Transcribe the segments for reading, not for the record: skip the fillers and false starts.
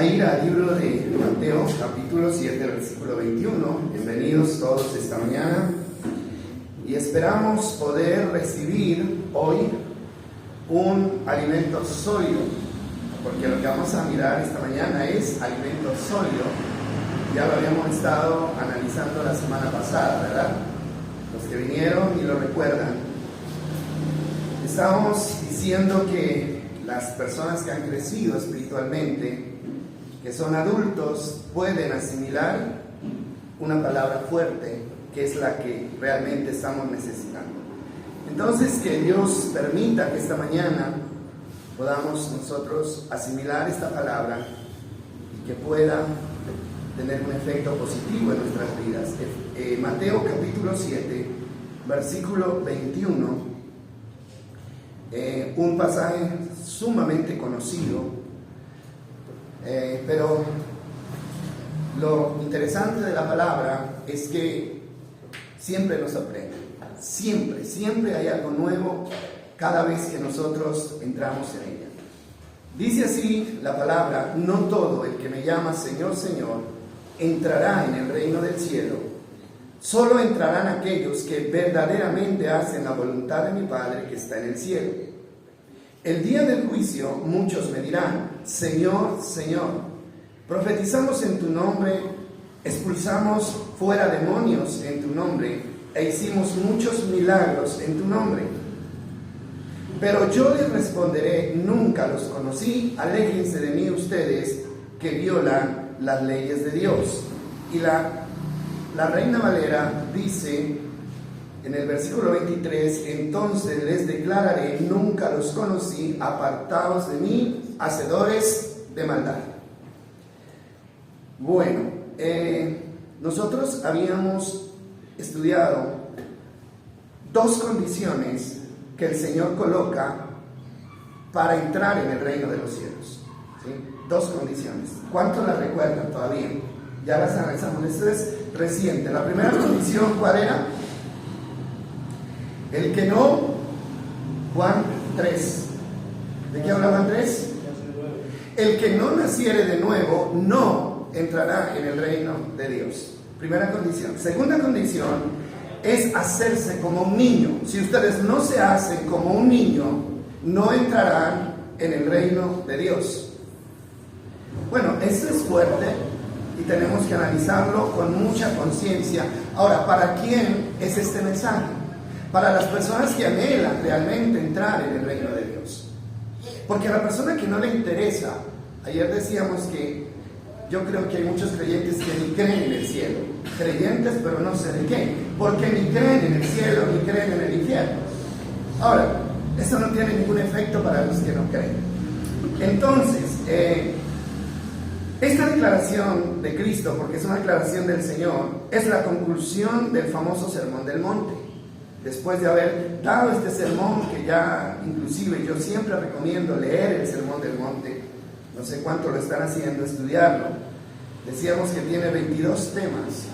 a ir al libro de Mateo, capítulo 7, versículo 21. Bienvenidos todos esta mañana. Y esperamos poder recibir hoy un alimento sólido, porque lo que vamos a mirar esta mañana es alimento sólido. Ya lo habíamos estado analizando la semana pasada, ¿verdad? Los que vinieron y lo recuerdan. Estábamos diciendo que las personas que han crecido espiritualmente, que son adultos, pueden asimilar una palabra fuerte, que es la que realmente estamos necesitando. Entonces, que Dios permita que esta mañana podamos nosotros asimilar esta palabra y que pueda tener un efecto positivo en nuestras vidas. Mateo capítulo 7, versículo 21, un pasaje sumamente conocido, pero lo interesante de la palabra es que siempre nos sorprende, siempre hay algo nuevo cada vez que nosotros entramos en ella. Dice así la palabra: no todo el que me llama Señor, Señor, entrará en el reino del cielo, solo entrarán aquellos que verdaderamente hacen la voluntad de mi Padre que está en el cielo. El día del juicio muchos me dirán: Señor, Señor, profetizamos en tu nombre, expulsamos fuera demonios en tu nombre e hicimos muchos milagros en tu nombre. Pero yo les responderé: nunca los conocí, aléjense de mí ustedes que violan las leyes de Dios. Y la Reina Valera dice en el versículo 23: entonces les declararé: nunca los conocí, apartados de mí, hacedores de maldad. Bueno, nosotros habíamos estudiado dos condiciones que el Señor coloca para entrar en el reino de los cielos, ¿sí? Dos condiciones. ¿Cuántos las recuerdan todavía? Ya las analizamos. Esto es reciente. La primera condición, ¿cuál era? El que no, Juan 3. ¿De qué hablaba 3? El que no naciere de nuevo no entrará en el reino de Dios. Primera condición. Segunda condición es hacerse como un niño. Si ustedes no se hacen como un niño, no entrarán en el reino de Dios. Bueno, esto es fuerte y tenemos que analizarlo con mucha conciencia. Ahora, ¿para quién es este mensaje? Para las personas que anhelan realmente entrar en el reino de Dios. Porque a la persona que no le interesa, ayer decíamos que yo creo que hay muchos creyentes que ni creen en el cielo. Creyentes, pero no sé de qué. Porque ni creen en el cielo, ni creen en el infierno. Ahora, eso no tiene ningún efecto para los que no creen. Entonces, esta declaración de Cristo, porque es una declaración del Señor, es la conclusión del famoso Sermón del Monte. Después de haber dado este sermón, que ya inclusive yo siempre recomiendo leer el Sermón del Monte, no sé cuánto lo están haciendo, estudiarlo. Decíamos que tiene 22 temas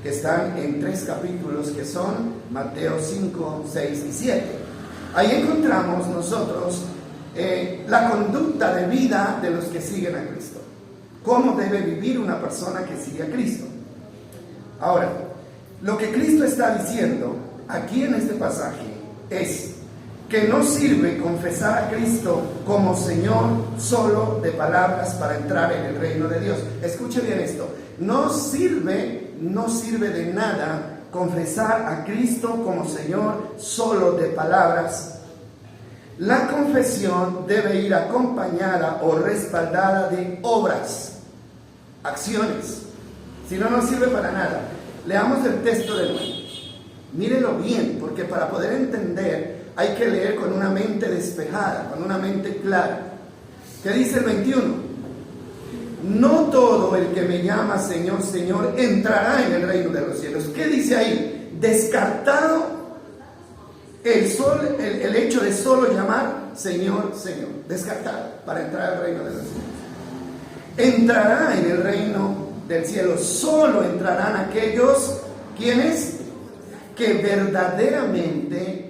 que están en 3 capítulos, que son Mateo 5, 6 y 7. Ahí encontramos nosotros la conducta de vida de los que siguen a Cristo. Cómo debe vivir una persona que sigue a Cristo. Ahora, lo que Cristo está diciendo aquí en este pasaje es que no sirve confesar a Cristo como Señor solo de palabras para entrar en el reino de Dios. Escuche bien esto: no sirve de nada confesar a Cristo como Señor solo de palabras. La confesión debe ir acompañada o respaldada de obras, acciones. Si no, no sirve para nada. Leamos el texto de nuevo. Mírelo bien, porque para poder entender hay que leer con una mente despejada, con una mente clara. ¿Qué dice el 21? No todo el que me llama Señor, Señor entrará en el reino de los cielos. ¿Qué dice ahí? Descartado el hecho de solo llamar Señor, Señor. Descartado para entrar al reino de los cielos. Entrará en el reino del cielo. Solo entrarán aquellos quienes que verdaderamente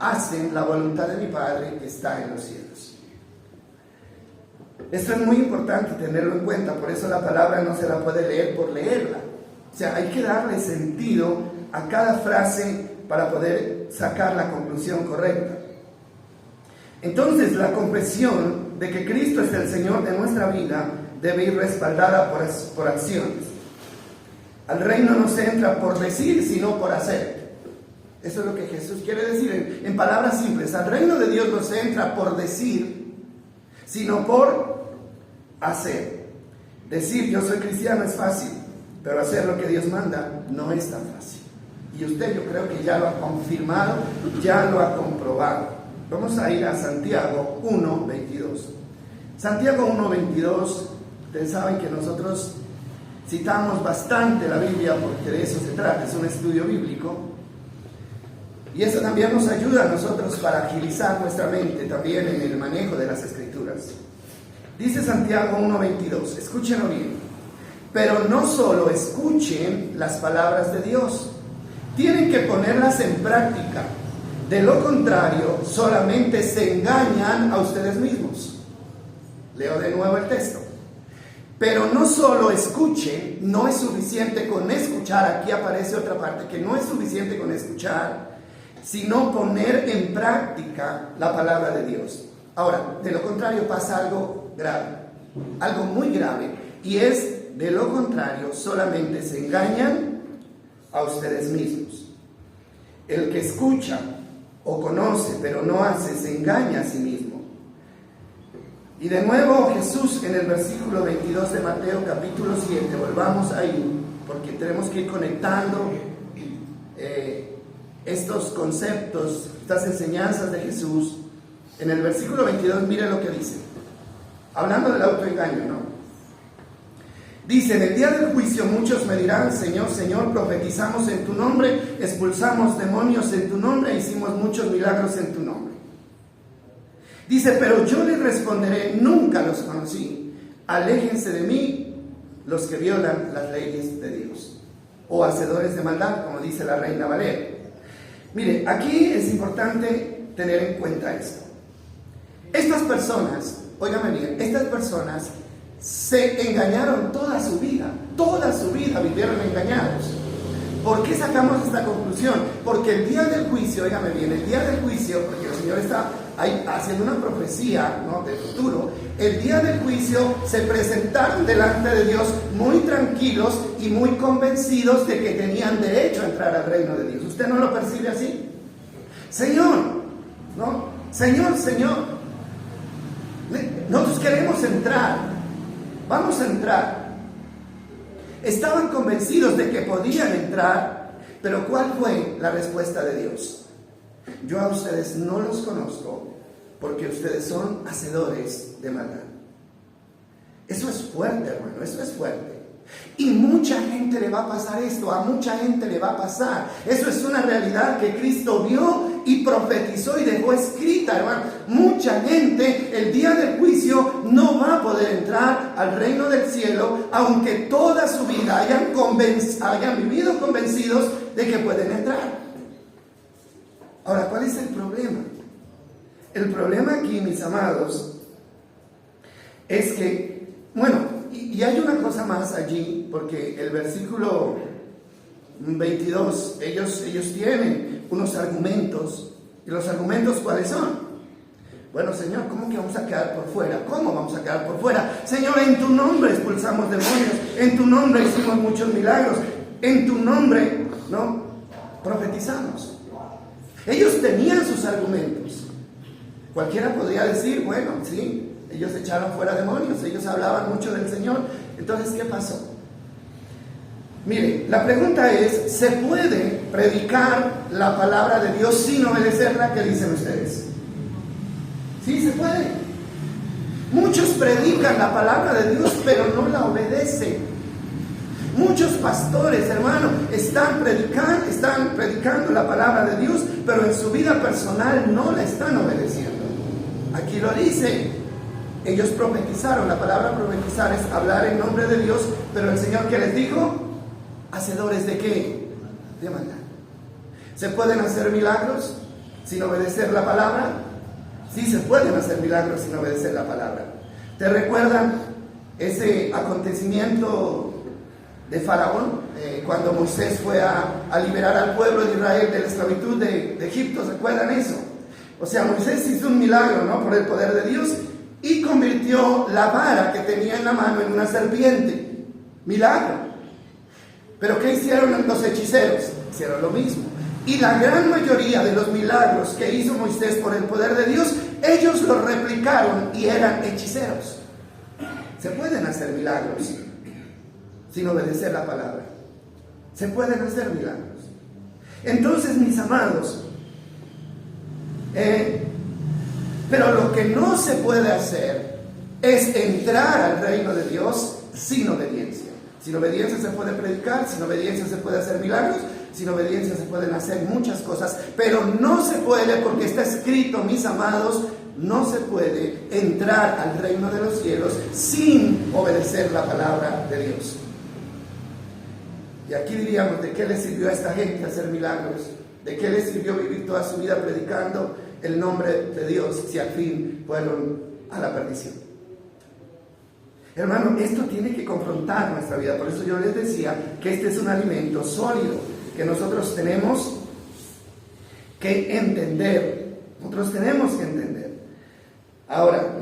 hacen la voluntad de mi Padre que está en los cielos. Esto es muy importante tenerlo en cuenta, por eso la palabra no se la puede leer por leerla. O sea, hay que darle sentido a cada frase para poder sacar la conclusión correcta. Entonces, la confesión de que Cristo es el Señor de nuestra vida debe ir respaldada por acciones. Al reino no se entra por decir, sino por hacer. Eso es lo que Jesús quiere decir en palabras simples. Al reino de Dios no se entra por decir, sino por hacer. Decir yo soy cristiano es fácil, pero hacer lo que Dios manda no es tan fácil. Y usted, yo creo que ya lo ha confirmado, ya lo ha comprobado. Vamos a ir a Santiago 1:22. Santiago 1:22, ustedes saben que nosotros citamos bastante la Biblia porque de eso se trata, es un estudio bíblico. Y eso también nos ayuda a nosotros para agilizar nuestra mente también en el manejo de las Escrituras. Dice Santiago 1:22, escúchenlo bien. Pero no solo escuchen las palabras de Dios, tienen que ponerlas en práctica. De lo contrario, solamente se engañan a ustedes mismos. Leo de nuevo el texto. Pero no solo escuchen, no es suficiente con escuchar, aquí aparece otra parte, que no es suficiente con escuchar, sino poner en práctica la palabra de Dios. Ahora, de lo contrario pasa algo grave, algo muy grave, y es, de lo contrario, solamente se engañan a ustedes mismos. El que escucha o conoce, pero no hace, se engaña a sí mismo. Y de nuevo Jesús en el versículo 22 de Mateo capítulo 7, volvamos ahí, porque tenemos que ir conectando estos conceptos, estas enseñanzas de Jesús. En el versículo 22, mire lo que dice, hablando del autoengaño, ¿no? Dice, en el día del juicio muchos me dirán, Señor, Señor, profetizamos en tu nombre, expulsamos demonios en tu nombre, hicimos muchos milagros en tu nombre. Dice, pero yo les responderé, nunca los conocí, aléjense de mí los que violan las leyes de Dios, o hacedores de maldad, como dice la Reina Valera. Mire, aquí es importante tener en cuenta esto. Estas personas, óigame bien, estas personas se engañaron toda su vida vivieron engañados. ¿Por qué sacamos esta conclusión? Porque el día del juicio, óigame bien, el día del juicio, porque el Señor está ahí haciendo una profecía, ¿no?, del futuro, el día del juicio se presentaron delante de Dios muy tranquilos y muy convencidos de que tenían derecho a entrar al reino de Dios. ¿Usted no lo percibe así? Señor, ¿no? Señor, nosotros queremos entrar, vamos a entrar. Estaban convencidos de que podían entrar, pero ¿cuál fue la respuesta de Dios? Yo a ustedes no los conozco porque ustedes son hacedores de maldad. Eso es fuerte, hermano, eso es fuerte. Y mucha gente le va a pasar esto, a mucha gente le va a pasar. Eso es una realidad que Cristo vio y profetizó y dejó escrita, hermano. Mucha gente el día del juicio no va a poder entrar al reino del cielo, aunque toda su vida hayan vivido convencidos de que pueden entrar. Ahora, ¿cuál es el problema? El problema aquí, mis amados, es que, bueno, y hay una cosa más allí, porque el versículo 22, ellos tienen unos argumentos, y los argumentos ¿cuáles son? Bueno, Señor, ¿cómo que vamos a quedar por fuera? ¿Cómo vamos a quedar por fuera? Señor, en tu nombre expulsamos demonios, en tu nombre hicimos muchos milagros, en tu nombre, ¿no?, profetizamos. Ellos tenían sus argumentos. Cualquiera podría decir, bueno, sí, ellos echaron fuera demonios, ellos hablaban mucho del Señor. Entonces, ¿qué pasó? Mire, la pregunta es, ¿se puede predicar la palabra de Dios sin obedecerla? ¿Qué dicen ustedes? Sí, se puede. Muchos predican la palabra de Dios, pero no la obedecen. Muchos pastores, hermano, están predicando la palabra de Dios, pero en su vida personal no la están obedeciendo. Aquí lo dice. Ellos profetizaron. La palabra profetizar es hablar en nombre de Dios, pero el Señor, ¿qué les dijo? ¿Hacedores de qué? De maldad. ¿Se pueden hacer milagros sin obedecer la palabra? Sí, se pueden hacer milagros sin obedecer la palabra. ¿Te recuerdan ese acontecimiento de Faraón? Cuando Moisés fue a liberar al pueblo de Israel de la esclavitud de Egipto, ¿recuerdan eso? O sea, Moisés hizo un milagro, ¿no? Por el poder de Dios, y convirtió la vara que tenía en la mano en una serpiente. Milagro. Pero ¿qué hicieron los hechiceros? Hicieron lo mismo. Y la gran mayoría de los milagros que hizo Moisés por el poder de Dios, ellos los replicaron y eran hechiceros. Se pueden hacer milagros sin obedecer la palabra. Se pueden hacer milagros. Entonces, mis amados, pero lo que no se puede hacer es entrar al reino de Dios sin obediencia. Sin obediencia se puede predicar, sin obediencia se puede hacer milagros, sin obediencia se pueden hacer muchas cosas, pero no se puede, porque está escrito, mis amados, no se puede entrar al reino de los cielos sin obedecer la palabra de Dios. Y aquí diríamos, ¿de qué le sirvió a esta gente hacer milagros? ¿De qué le sirvió vivir toda su vida predicando el nombre de Dios si al fin fueron a la perdición? Hermano, esto tiene que confrontar nuestra vida. Por eso yo les decía que este es un alimento sólido que nosotros tenemos que entender. Nosotros tenemos que entender. Ahora,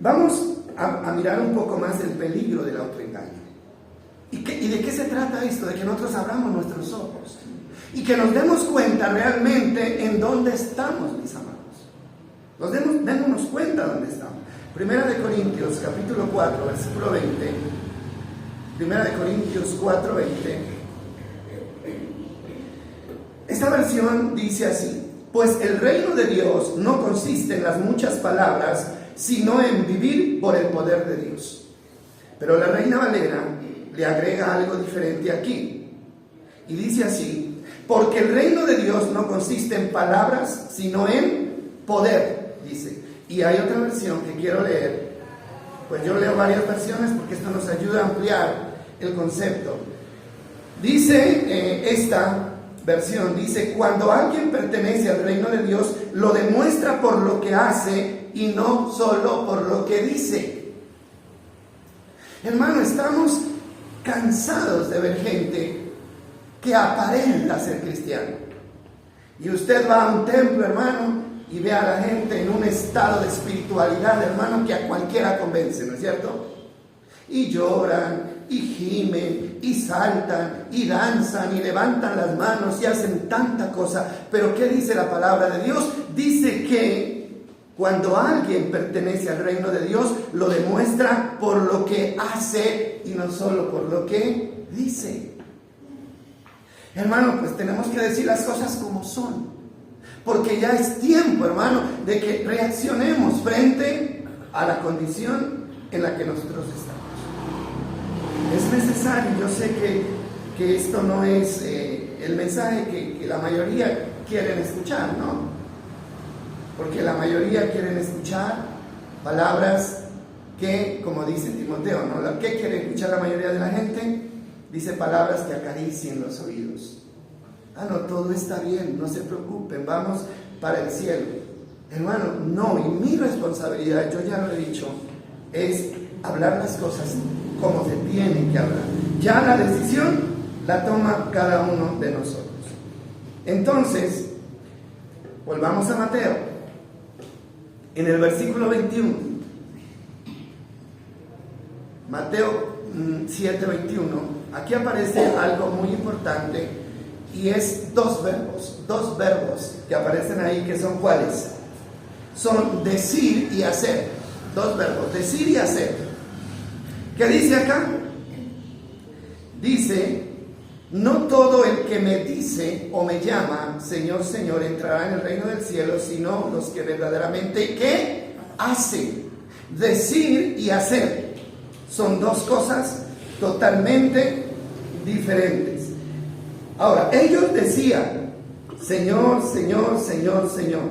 vamos a mirar un poco más el peligro del autoengaño. ¿Y de qué se trata esto? De que nosotros abramos nuestros ojos y que nos demos cuenta realmente en dónde estamos, mis amados. Démonos cuenta dónde estamos. Primera de Corintios, capítulo 4, versículo 20. Primera de Corintios 4, 20. Esta versión dice así: pues el reino de Dios no consiste en las muchas palabras, sino en vivir por el poder de Dios. Pero la Reina Valera le agrega algo diferente aquí. Y dice así: porque el reino de Dios no consiste en palabras, sino en poder, dice. Y hay otra versión que quiero leer. Pues yo leo varias versiones porque esto nos ayuda a ampliar el concepto. Dice esta versión, dice: cuando alguien pertenece al reino de Dios, lo demuestra por lo que hace y no solo por lo que dice. Hermano, estamos cansados de ver gente que aparenta ser cristiano. Y usted va a un templo, hermano, y ve a la gente en un estado de espiritualidad, hermano, que a cualquiera convence, ¿no es cierto? Y lloran, y gimen, y saltan, y danzan, y levantan las manos, y hacen tanta cosa. Pero ¿qué dice la palabra de Dios? Dice que cuando alguien pertenece al reino de Dios, lo demuestra por lo que hace y no solo por lo que dice. Hermano, pues tenemos que decir las cosas como son, porque ya es tiempo, hermano, de que reaccionemos frente a la condición en la que nosotros estamos. Es necesario. Yo sé que esto no es el mensaje que la mayoría quieren escuchar, ¿no? Porque la mayoría quieren escuchar palabras que, como dice Timoteo, ¿no? ¿Qué quiere escuchar la mayoría de la gente? Dice palabras que acaricien los oídos. Ah, no, todo está bien, no se preocupen, vamos para el cielo. Hermano, no, y mi responsabilidad, yo ya lo he dicho, es hablar las cosas como se tienen que hablar. Ya la decisión la toma cada uno de nosotros. Entonces, volvamos a Mateo, en el versículo 21. Mateo 7:21, aquí aparece algo muy importante y es dos verbos que aparecen ahí, que son ¿cuáles? Son decir y hacer. Dos verbos, decir y hacer. ¿Qué dice acá? Dice: no todo el que me dice o me llama Señor, Señor entrará en el reino del cielo, sino los que verdaderamente ¿qué? Hacen. Decir y hacer son dos cosas totalmente diferentes. Ahora, ellos decían Señor, Señor, Señor, Señor,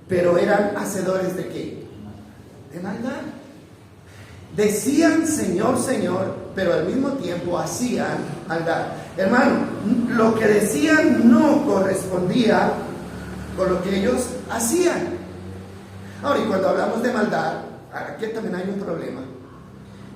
pero eran hacedores ¿de qué? De maldad. Decían Señor, Señor, pero al mismo tiempo hacían maldad. Hermano, lo que decían no correspondía con lo que ellos hacían. Ahora, y cuando hablamos de maldad, aquí también hay un problema.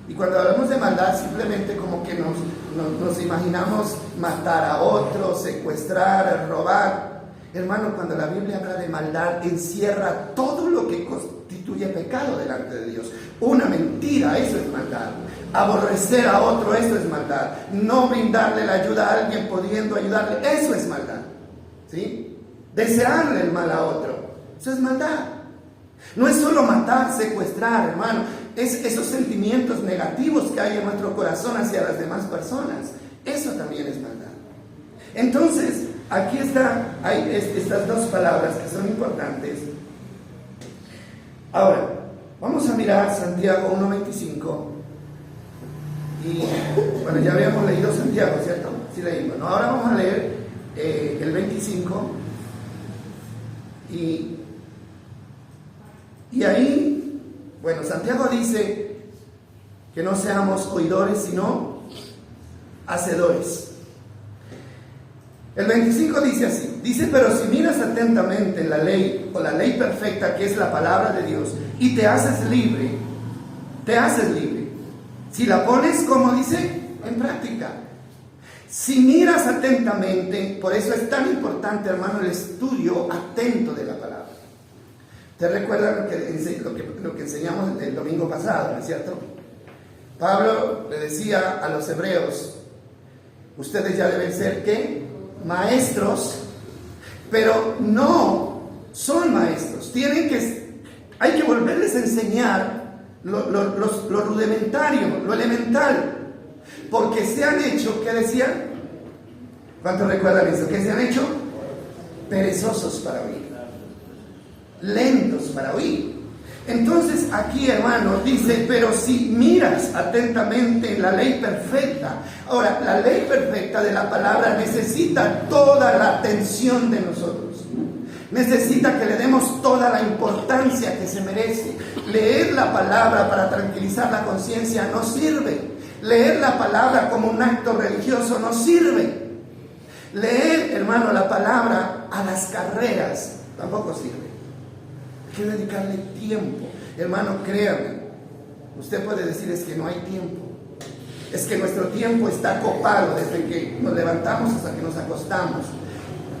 Y cuando hablamos de maldad, simplemente como que nos imaginamos matar a otros, secuestrar, robar. Hermano, cuando la Biblia habla de maldad, encierra todo lo que constituye pecado delante de Dios. Una mentira, eso es maldad. Aborrecer a otro, eso es maldad. No brindarle la ayuda a alguien pudiendo ayudarle, eso es maldad. ¿Sí? Desearle el mal a otro, eso es maldad. No es solo matar, secuestrar, hermano. Es esos sentimientos negativos que hay en nuestro corazón hacia las demás personas. Eso también es maldad. Entonces, aquí hay estas dos palabras que son importantes. Ahora, vamos a mirar Santiago 1:25. Y bueno, ya habíamos leído Santiago, ¿cierto? Sí leímos, ¿no? Ahora vamos a leer el 25. Y ahí, bueno, Santiago dice que no seamos oidores, sino hacedores. El 25 dice así, dice, pero si miras atentamente en la ley, o la ley perfecta que es la palabra de Dios, y te haces libre. Si la pones, como dice, en práctica. Si miras atentamente, por eso es tan importante, hermano, el estudio atento de la palabra. ¿Te recuerdan lo que enseñamos el domingo pasado, no es cierto? Pablo le decía a los hebreos, ustedes ya deben ser, ¿qué? Maestros, pero no son maestros. Hay que volverles a enseñar lo rudimentario, lo elemental, porque se han hecho, ¿qué decían? ¿Cuántos recuerdan eso? ¿Qué se han hecho? Perezosos para oír, lentos para oír. Entonces aquí, hermano, dice, pero si miras atentamente en la ley perfecta. Ahora, la ley perfecta de la palabra necesita toda la atención de nosotros. Necesita que le demos toda la importancia que se merece. Leer la palabra para tranquilizar la conciencia no sirve. Leer la palabra como un acto religioso no sirve. Leer, hermano, la palabra a las carreras tampoco sirve. Hay que dedicarle tiempo. Hermano, créame, usted puede decir, es que no hay tiempo. Es que nuestro tiempo está copado desde que nos levantamos hasta que nos acostamos.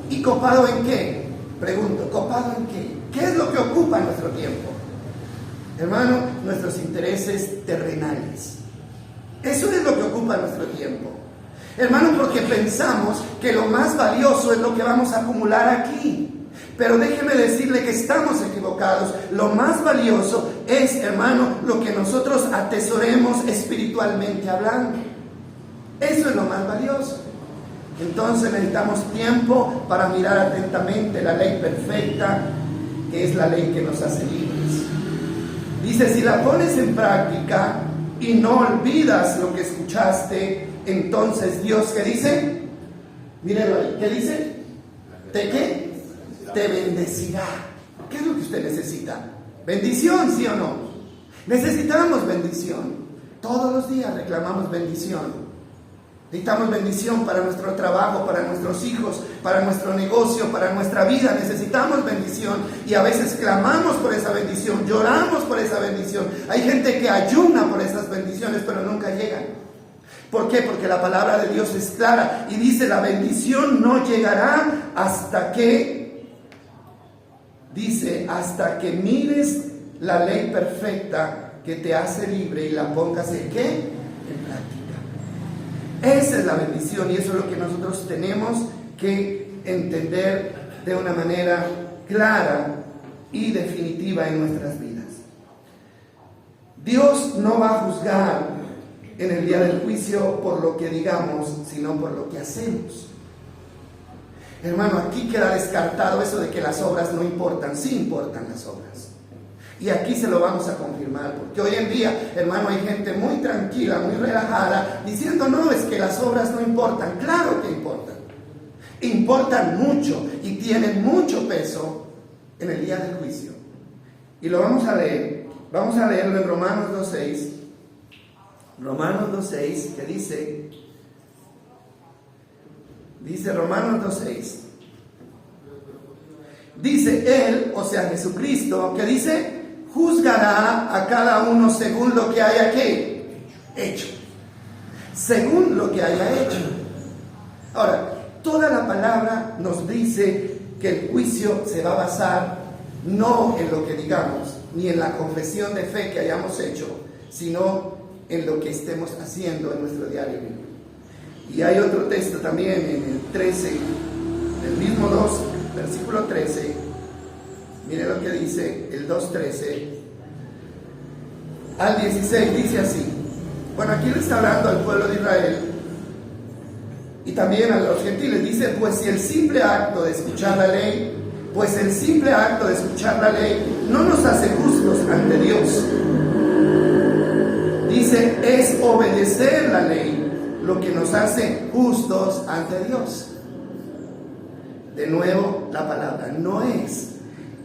¿Y copado en qué? Pregunto, ¿copado en qué? ¿Qué es lo que ocupa nuestro tiempo? Hermano, nuestros intereses terrenales. Eso es lo que ocupa nuestro tiempo. Hermano, porque pensamos que lo más valioso es lo que vamos a acumular aquí. Pero déjeme decirle que estamos equivocados. Lo más valioso es, hermano, lo que nosotros atesoremos espiritualmente hablando. Eso es lo más valioso. Entonces necesitamos tiempo para mirar atentamente la ley perfecta, que es la ley que nos hace libres. Dice, si la pones en práctica y no olvidas lo que escuchaste, entonces Dios, ¿qué dice? Mírenlo ahí, ¿qué dice? ¿Te qué? Te bendecirá. ¿Qué es lo que usted necesita? ¿Bendición, sí o no? Necesitamos bendición. Todos los días reclamamos bendición. Necesitamos bendición para nuestro trabajo, para nuestros hijos, para nuestro negocio, para nuestra vida. Necesitamos bendición y a veces clamamos por esa bendición, lloramos por esa bendición. Hay gente que ayuna por esas bendiciones, pero nunca llegan. ¿Por qué? Porque la palabra de Dios es clara y dice, la bendición no llegará hasta que, hasta que mires la ley perfecta que te hace libre y la pongas en ¿qué? En práctica. Esa es la bendición y eso es lo que nosotros tenemos que entender de una manera clara y definitiva en nuestras vidas. Dios no va a juzgar en el día del juicio por lo que digamos, sino por lo que hacemos. Hermano, aquí queda descartado eso de que las obras no importan. Sí importan las obras. Y aquí se lo vamos a confirmar, porque hoy en día, hermano, hay gente muy tranquila, muy relajada, diciendo, no, es que las obras no importan. Claro que importan. Importan mucho y tienen mucho peso en el día del juicio. Y lo vamos a leer. Vamos a leerlo en Romanos 2:6. Romanos 2:6, que dice Romanos 2:6. Dice Él, o sea Jesucristo, que dice, juzgará a cada uno según lo que haya hecho. Según lo que haya hecho. Ahora, toda la palabra nos dice que el juicio se va a basar no en lo que digamos, ni en la confesión de fe que hayamos hecho, sino en lo que estemos haciendo en nuestro diario vivir. Y hay otro texto también en el 13, el mismo 2, versículo 13. Mire lo que dice el 2:13 al 16, dice así. Bueno, aquí le está hablando al pueblo de Israel y también a los gentiles. Dice, pues si el simple acto de escuchar la ley, no nos hace justos ante Dios. Dice, es obedecer la ley lo que nos hace justos ante Dios. De nuevo, la palabra no es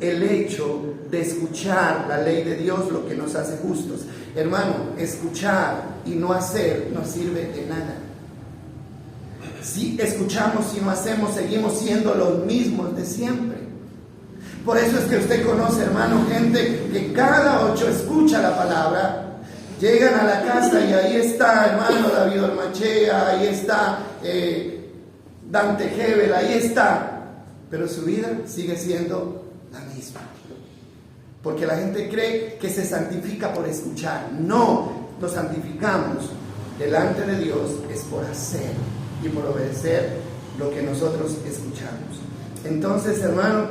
el hecho de escuchar la ley de Dios lo que nos hace justos. Hermano, escuchar y no hacer no sirve de nada. Si escuchamos y no hacemos, seguimos siendo los mismos de siempre. Por eso es que usted conoce, hermano, gente que cada 8 escucha la palabra. Llegan a la casa y ahí está, hermano, David Ormachea, ahí está Dante Hebel, ahí está. Pero su vida sigue siendo la misma. Porque la gente cree que se santifica por escuchar. No, nos santificamos delante de Dios es por hacer y por obedecer lo que nosotros escuchamos. Entonces, hermano,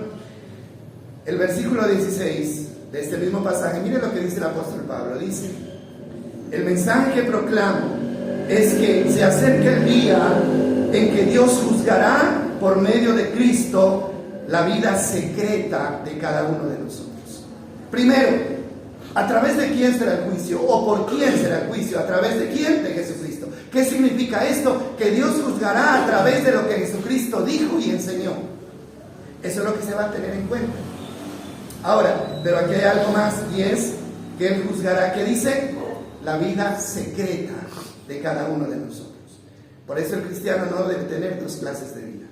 el versículo 16 de este mismo pasaje, mire lo que dice el apóstol Pablo. Dice, el mensaje que proclamo es que se acerca el día en que Dios juzgará por medio de Cristo la vida secreta de cada uno de nosotros. Primero, ¿a través de quién será el juicio? ¿O por quién será el juicio? ¿A través de quién? De Jesucristo. ¿Qué significa esto? Que Dios juzgará a través de lo que Jesucristo dijo y enseñó. Eso es lo que se va a tener en cuenta. Ahora, pero aquí hay algo más, y es que Él juzgará, ¿qué dice? La vida secreta de cada uno de nosotros. Por eso el cristiano no debe tener 2 clases de vida.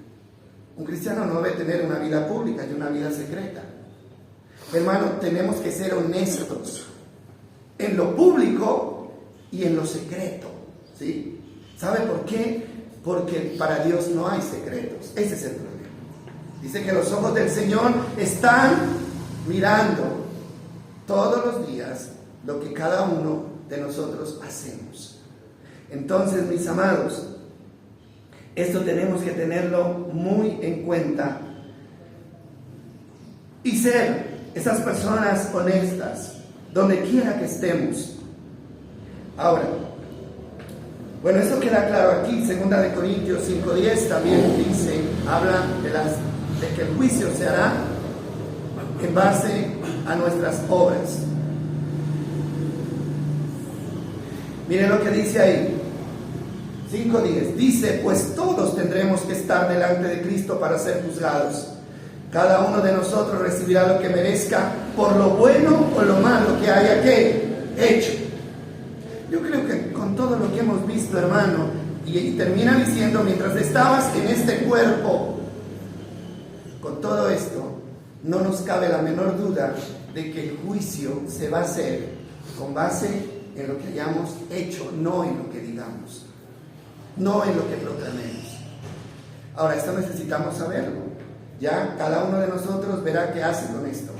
Un cristiano no debe tener una vida pública y una vida secreta. Hermano, tenemos que ser honestos en lo público y en lo secreto, ¿sí? ¿Sabe por qué? Porque para Dios no hay secretos. Ese es el problema. Dice que los ojos del Señor están mirando todos los días lo que cada uno de nosotros hacemos. Entonces, mis amados, esto tenemos que tenerlo muy en cuenta y ser esas personas honestas donde quiera que estemos. Ahora, bueno, esto queda claro aquí. 2 Corintios 5:10 también dice, habla de que el juicio se hará en base a nuestras obras. Mire lo que dice ahí. 5:10 dice, pues todos tendremos que estar delante de Cristo para ser juzgados. Cada uno de nosotros recibirá lo que merezca por lo bueno o lo malo que haya hecho. Yo creo que con todo lo que hemos visto, hermano, y termina diciendo, mientras estabas en este cuerpo, con todo esto, no nos cabe la menor duda de que el juicio se va a hacer con base en lo que hayamos hecho, no en lo que digamos, no en lo que proclamemos. Ahora, esto necesitamos saberlo. Ya cada uno de nosotros verá qué hace con esto,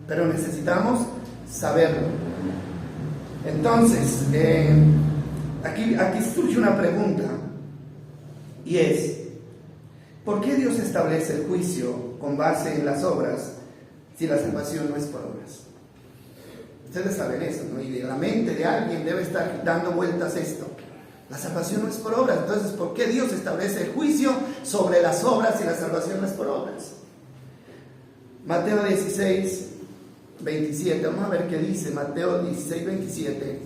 pero necesitamos saberlo. Entonces, aquí surge una pregunta, y es, ¿por qué Dios establece el juicio con base en las obras si la salvación no es por obras? Ustedes saben eso, ¿no? Y de la mente de alguien debe estar dando vueltas esto. La salvación no es por obras. Entonces, ¿por qué Dios establece el juicio sobre las obras si la salvación no es por obras? Mateo 16:27. Vamos a ver qué dice Mateo 16:27.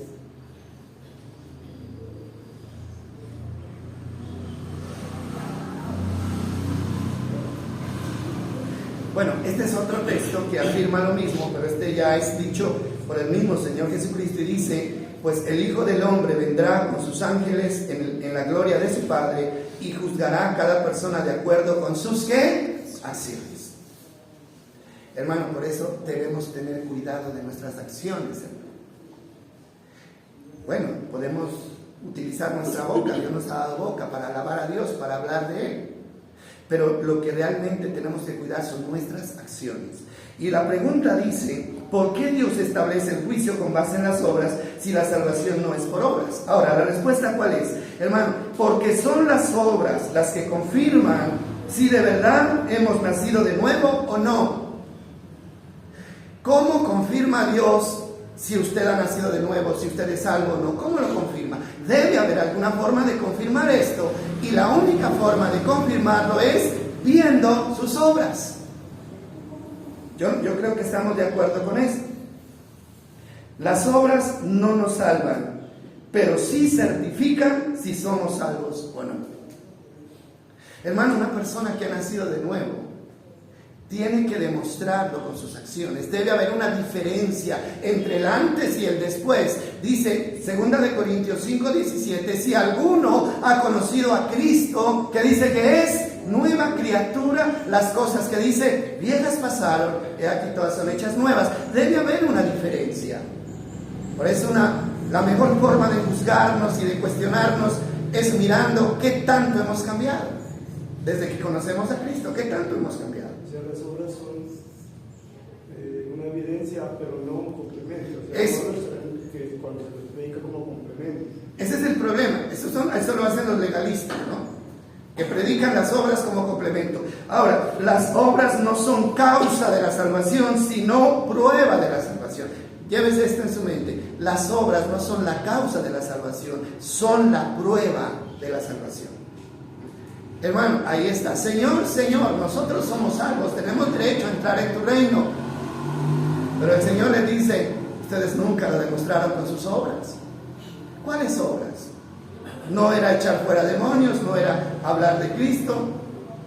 Bueno, este es otro texto que afirma lo mismo, pero este ya es dicho por el mismo Señor Jesucristo y dice, pues el Hijo del Hombre vendrá con sus ángeles en la gloria de su Padre y juzgará a cada persona de acuerdo con sus ¿qué? Acciones. Hermano, por eso debemos tener cuidado de nuestras acciones, hermano. Bueno, podemos utilizar nuestra boca, Dios nos ha dado boca para alabar a Dios, para hablar de Él. Pero lo que realmente tenemos que cuidar son nuestras acciones. Y la pregunta dice, ¿por qué Dios establece el juicio con base en las obras si la salvación no es por obras? Ahora, ¿la respuesta cuál es? Hermano, porque son las obras las que confirman si de verdad hemos nacido de nuevo o no. ¿Cómo confirma Dios si usted ha nacido de nuevo, si usted es salvo o no? ¿Cómo lo confirma? Debe haber alguna forma de confirmar esto, y la única forma de confirmarlo es viendo sus obras. Yo creo que estamos de acuerdo con esto. Las obras no nos salvan, pero sí certifican si somos salvos o no. Hermano, una persona que ha nacido de nuevo tiene que demostrarlo con sus acciones. Debe haber una diferencia entre el antes y el después. Dice 2 Corintios 5:17, si alguno ha conocido a Cristo, que dice que es nueva criatura, las cosas que dice viejas pasaron, he aquí todas son hechas nuevas. Debe haber una diferencia. Por eso la mejor forma de juzgarnos y de cuestionarnos es mirando qué tanto hemos cambiado. Desde que conocemos a Cristo, ¿qué tanto hemos cambiado? O sea, las obras son una evidencia, pero no un complemento. O sea, Es que cuando se predica como complemento. Ese es el problema. Eso lo hacen los legalistas, ¿no? Que predican las obras como complemento. Ahora, las obras no son causa de la salvación, sino prueba de la salvación. Llévese esto en su mente. Las obras no son la causa de la salvación, son la prueba de la salvación. Hermano, ahí está. Señor, Señor, nosotros somos salvos, tenemos derecho a entrar en tu reino. Pero el Señor les dice, ustedes nunca lo demostraron con sus obras. ¿Cuáles obras? No era echar fuera demonios, no era hablar de Cristo.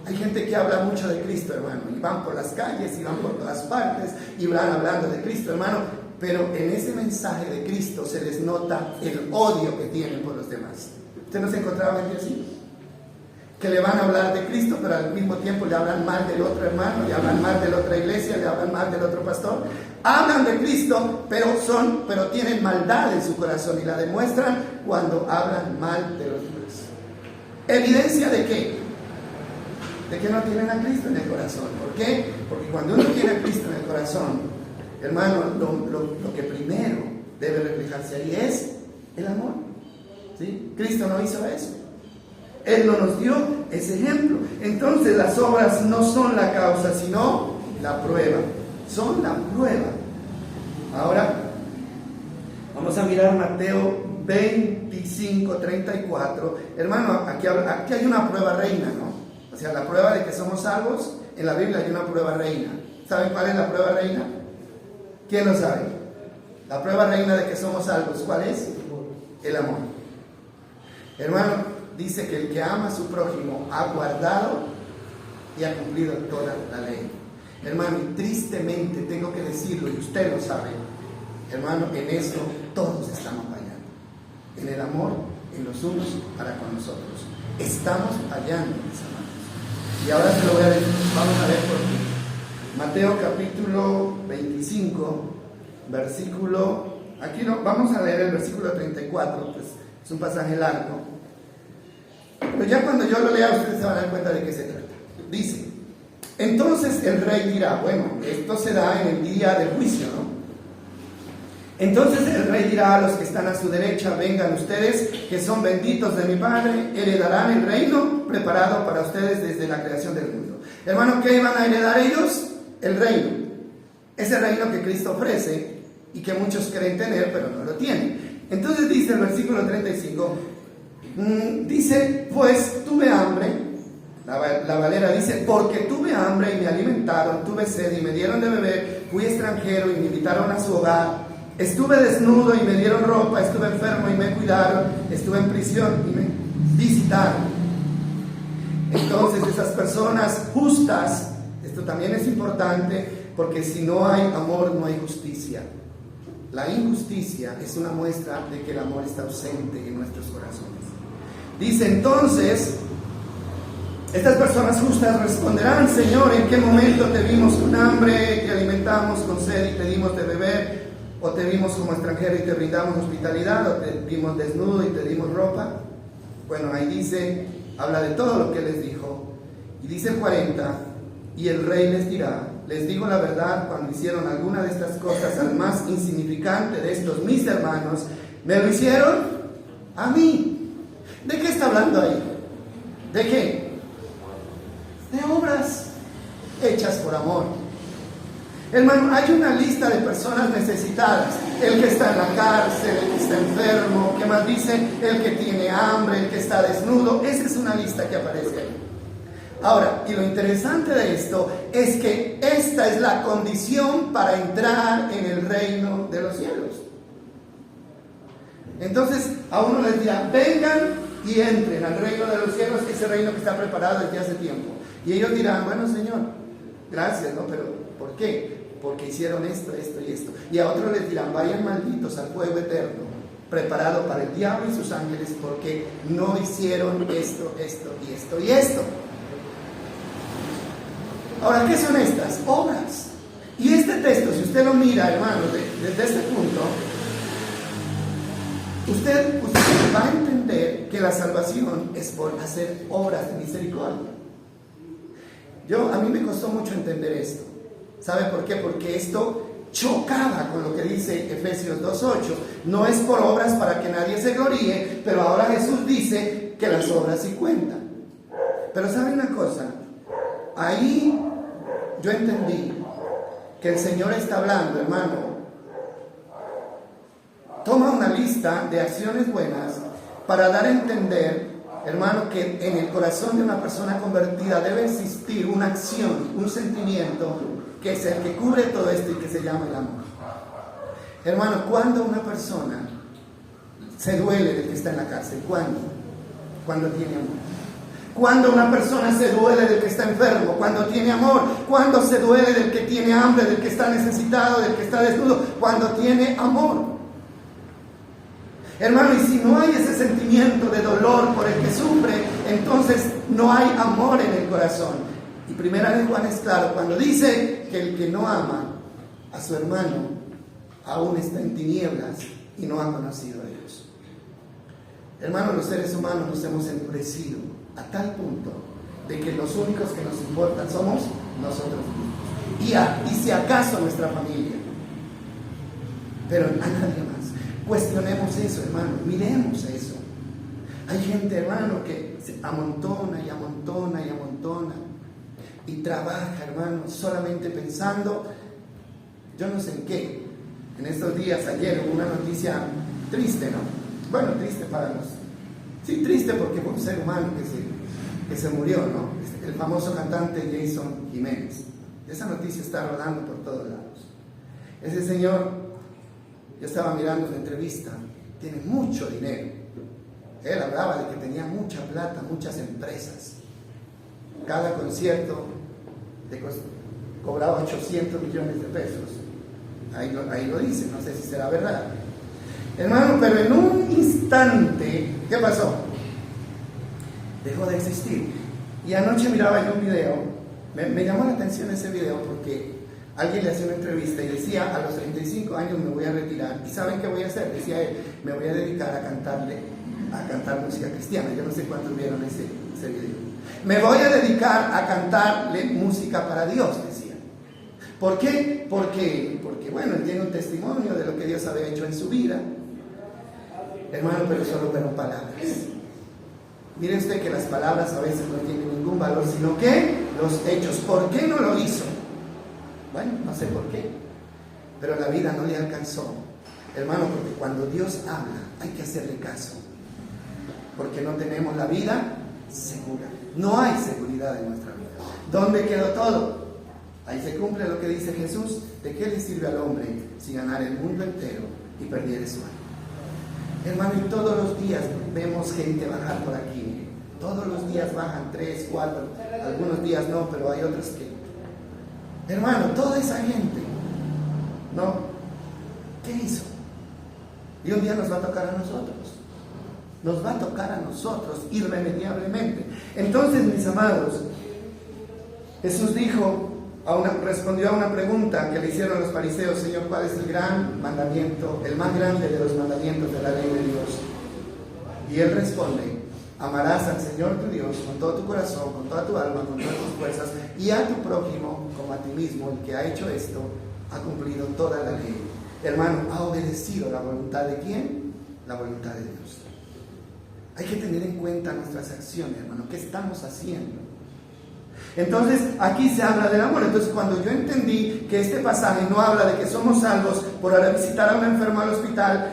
Hay gente que habla mucho de Cristo, hermano, y van por las calles, y van por todas partes, y van hablando de Cristo, hermano. Pero en ese mensaje de Cristo se les nota el odio que tienen por los demás. ¿Usted no se encontraba gente así? Que le van a hablar de Cristo, pero al mismo tiempo le hablan mal del otro hermano, le hablan mal de la otra iglesia, le hablan mal del otro pastor. Hablan de Cristo, pero tienen maldad en su corazón y la demuestran cuando hablan mal de los demás. ¿Evidencia de qué? De que no tienen a Cristo en el corazón. ¿Por qué? Porque cuando uno tiene a Cristo en el corazón, hermano, lo que primero debe reflejarse ahí es el amor. ¿Sí? Cristo no hizo eso. Él no nos dio ese ejemplo. Entonces las obras no son la causa, sino la prueba. Son la prueba. Ahora, vamos a mirar Mateo 25:34. Hermano, aquí hay una prueba reina, ¿no? O sea, la prueba de que somos salvos, en la Biblia hay una prueba reina. ¿Saben cuál es la prueba reina? ¿Quién lo sabe? La prueba reina de que somos salvos, ¿cuál es? El amor. Hermano, dice que el que ama a su prójimo ha guardado y ha cumplido toda la ley. Hermano, y tristemente tengo que decirlo, y usted lo sabe, hermano, en eso todos estamos fallando. En el amor, en los unos para con nosotros. Estamos fallando, mis hermanos. Y ahora se lo voy a decir, vamos a ver por qué. Mateo capítulo 25, versículo, aquí no, vamos a leer el versículo 34, pues es un pasaje largo. Pero ya cuando yo lo lea, ustedes se van a dar cuenta de qué se trata. Dice, entonces el rey dirá, bueno, esto se da en el día del juicio, ¿no? Entonces el rey dirá a los que están a su derecha, vengan ustedes, que son benditos de mi Padre, heredarán el reino preparado para ustedes desde la creación del mundo. Hermano, ¿qué iban a heredar ellos? El reino. Ese reino que Cristo ofrece y que muchos creen tener, pero no lo tienen. Entonces dice el versículo 35, dice, pues tuve hambre, la Valera dice, porque tuve hambre y me alimentaron, tuve sed y me dieron de beber, fui extranjero y me invitaron a su hogar, estuve desnudo y me dieron ropa, estuve enfermo y me cuidaron, estuve en prisión y me visitaron. Entonces esas personas justas, esto también es importante, porque si no hay amor no hay justicia. La injusticia es una muestra de que el amor está ausente en nuestros corazones. Dice entonces, Estas personas justas responderán: Señor, ¿en qué momento te vimos con hambre, te alimentamos, con sed y te dimos de beber? ¿O te vimos como extranjero y te brindamos hospitalidad? ¿O te vimos desnudo y te dimos ropa? Bueno, ahí dice, habla de todo lo que les dijo. Y dice el 40, y el rey les dirá: les digo la verdad, cuando hicieron alguna de estas cosas al más insignificante de estos mis hermanos, me lo hicieron a mí. ¿De qué está hablando ahí? ¿De qué? De obras hechas por amor. Hermano, hay una lista de personas necesitadas: el que está en la cárcel, el que está enfermo, ¿qué más dice? El que tiene hambre, el que está desnudo. Esa es una lista que aparece ahí. Ahora, y lo interesante de esto es que esta es la condición para entrar en el reino de los cielos. Entonces, a uno les dirá: vengan y entren al reino de los cielos, ese reino que está preparado desde hace tiempo. Y ellos dirán: bueno, Señor, gracias, ¿no? Pero ¿por qué? Porque hicieron esto, esto y esto. Y a otros les dirán: vayan malditos al fuego eterno, preparado para el diablo y sus ángeles, porque no hicieron esto, esto y esto y esto. Ahora, ¿qué son estas? Obras. Y este texto, si usted lo mira, hermano, desde este punto, usted va a entender que la salvación es por hacer obras de misericordia. A mí me costó mucho entender esto. ¿Sabe por qué? Porque esto chocaba con lo que dice Efesios 2:8. No es por obras para que nadie se gloríe, pero ahora Jesús dice que las obras sí cuentan. Pero ¿sabe una cosa? Ahí yo entendí que el Señor está hablando, hermano. Toma una lista de acciones buenas para dar a entender, hermano, que en el corazón de una persona convertida debe existir una acción, un sentimiento que es el que cubre todo esto y que se llama el amor. Hermano, ¿cuándo una persona se duele del que está en la cárcel? ¿Cuándo? Cuando tiene amor. Cuando una persona se duele del que está enfermo, cuando tiene amor. Cuando se duele del que tiene hambre, del que está necesitado, del que está desnudo, cuando tiene amor. Hermano, y si no hay ese sentimiento de dolor por el que sufre, entonces no hay amor en el corazón. Y primera de Juan es claro cuando dice que el que no ama a su hermano aún está en tinieblas y no ha conocido a Dios. Hermano, los seres humanos nos hemos endurecido a tal punto de que los únicos que nos importan somos nosotros mismos. Y si acaso nuestra familia, pero a nadie más. Cuestionemos eso, hermano, miremos eso. Hay gente, hermano, que se amontona y amontona y amontona y trabaja, hermano, solamente pensando, yo no sé en qué. En estos días, ayer hubo una noticia triste, ¿no? Bueno, triste para los... Sí, triste porque fue un ser humano que se murió, ¿no? El famoso cantante Jason Jiménez. Esa noticia está rodando por todos lados. Ese señor, yo estaba mirando una entrevista, tiene mucho dinero. Él hablaba de que tenía mucha plata, muchas empresas. Cada concierto cobraba 800 millones de pesos. Ahí lo dice, no sé si será verdad. Hermano, pero en un instante, ¿qué pasó? Dejó de existir. Y anoche miraba yo un video, me llamó la atención ese video porque alguien le hacía una entrevista y decía: a los 35 años me voy a retirar. ¿Y saben qué voy a hacer? Decía él: me voy a dedicar a cantar música cristiana. Yo no sé cuántos vieron ese video. Me voy a dedicar a cantarle música para Dios, decía. ¿Por qué? Porque bueno, él tiene un testimonio de lo que Dios había hecho en su vida. Hermano, pero solo fueron palabras. Mire usted que las palabras a veces no tienen ningún valor, sino que los hechos. ¿Por qué no lo hizo? Bueno, no sé por qué, pero la vida no le alcanzó. Hermano, porque cuando Dios habla hay que hacerle caso, porque no tenemos la vida segura. No hay seguridad en nuestra vida. ¿Dónde quedó todo? Ahí se cumple lo que dice Jesús: ¿de qué le sirve al hombre si ganar el mundo entero y perdiere su alma? Hermano, y todos los días vemos gente bajar por aquí. Todos los días bajan 3, 4, algunos días no, pero hay otros que... Hermano, toda esa gente, ¿no? ¿Qué hizo? Y un día nos va a tocar a nosotros. nos va a tocar a nosotros irremediablemente. Entonces, mis amados, Jesús respondió a una pregunta que le hicieron los fariseos: Señor, ¿cuál es el gran mandamiento, el más grande de los mandamientos de la ley de Dios? Y él responde: amarás al Señor tu Dios con todo tu corazón, con toda tu alma, con todas tus fuerzas, y a tu prójimo como a ti mismo. El que ha hecho esto ha cumplido toda la ley. Hermano, ¿ha obedecido la voluntad de quién? La voluntad de Dios. Hay que tener en cuenta nuestras acciones, hermano. ¿Qué estamos haciendo? Entonces, aquí se habla del amor. Entonces, cuando yo entendí que este pasaje no habla de que somos salvos por ir a visitar a un enfermo al hospital,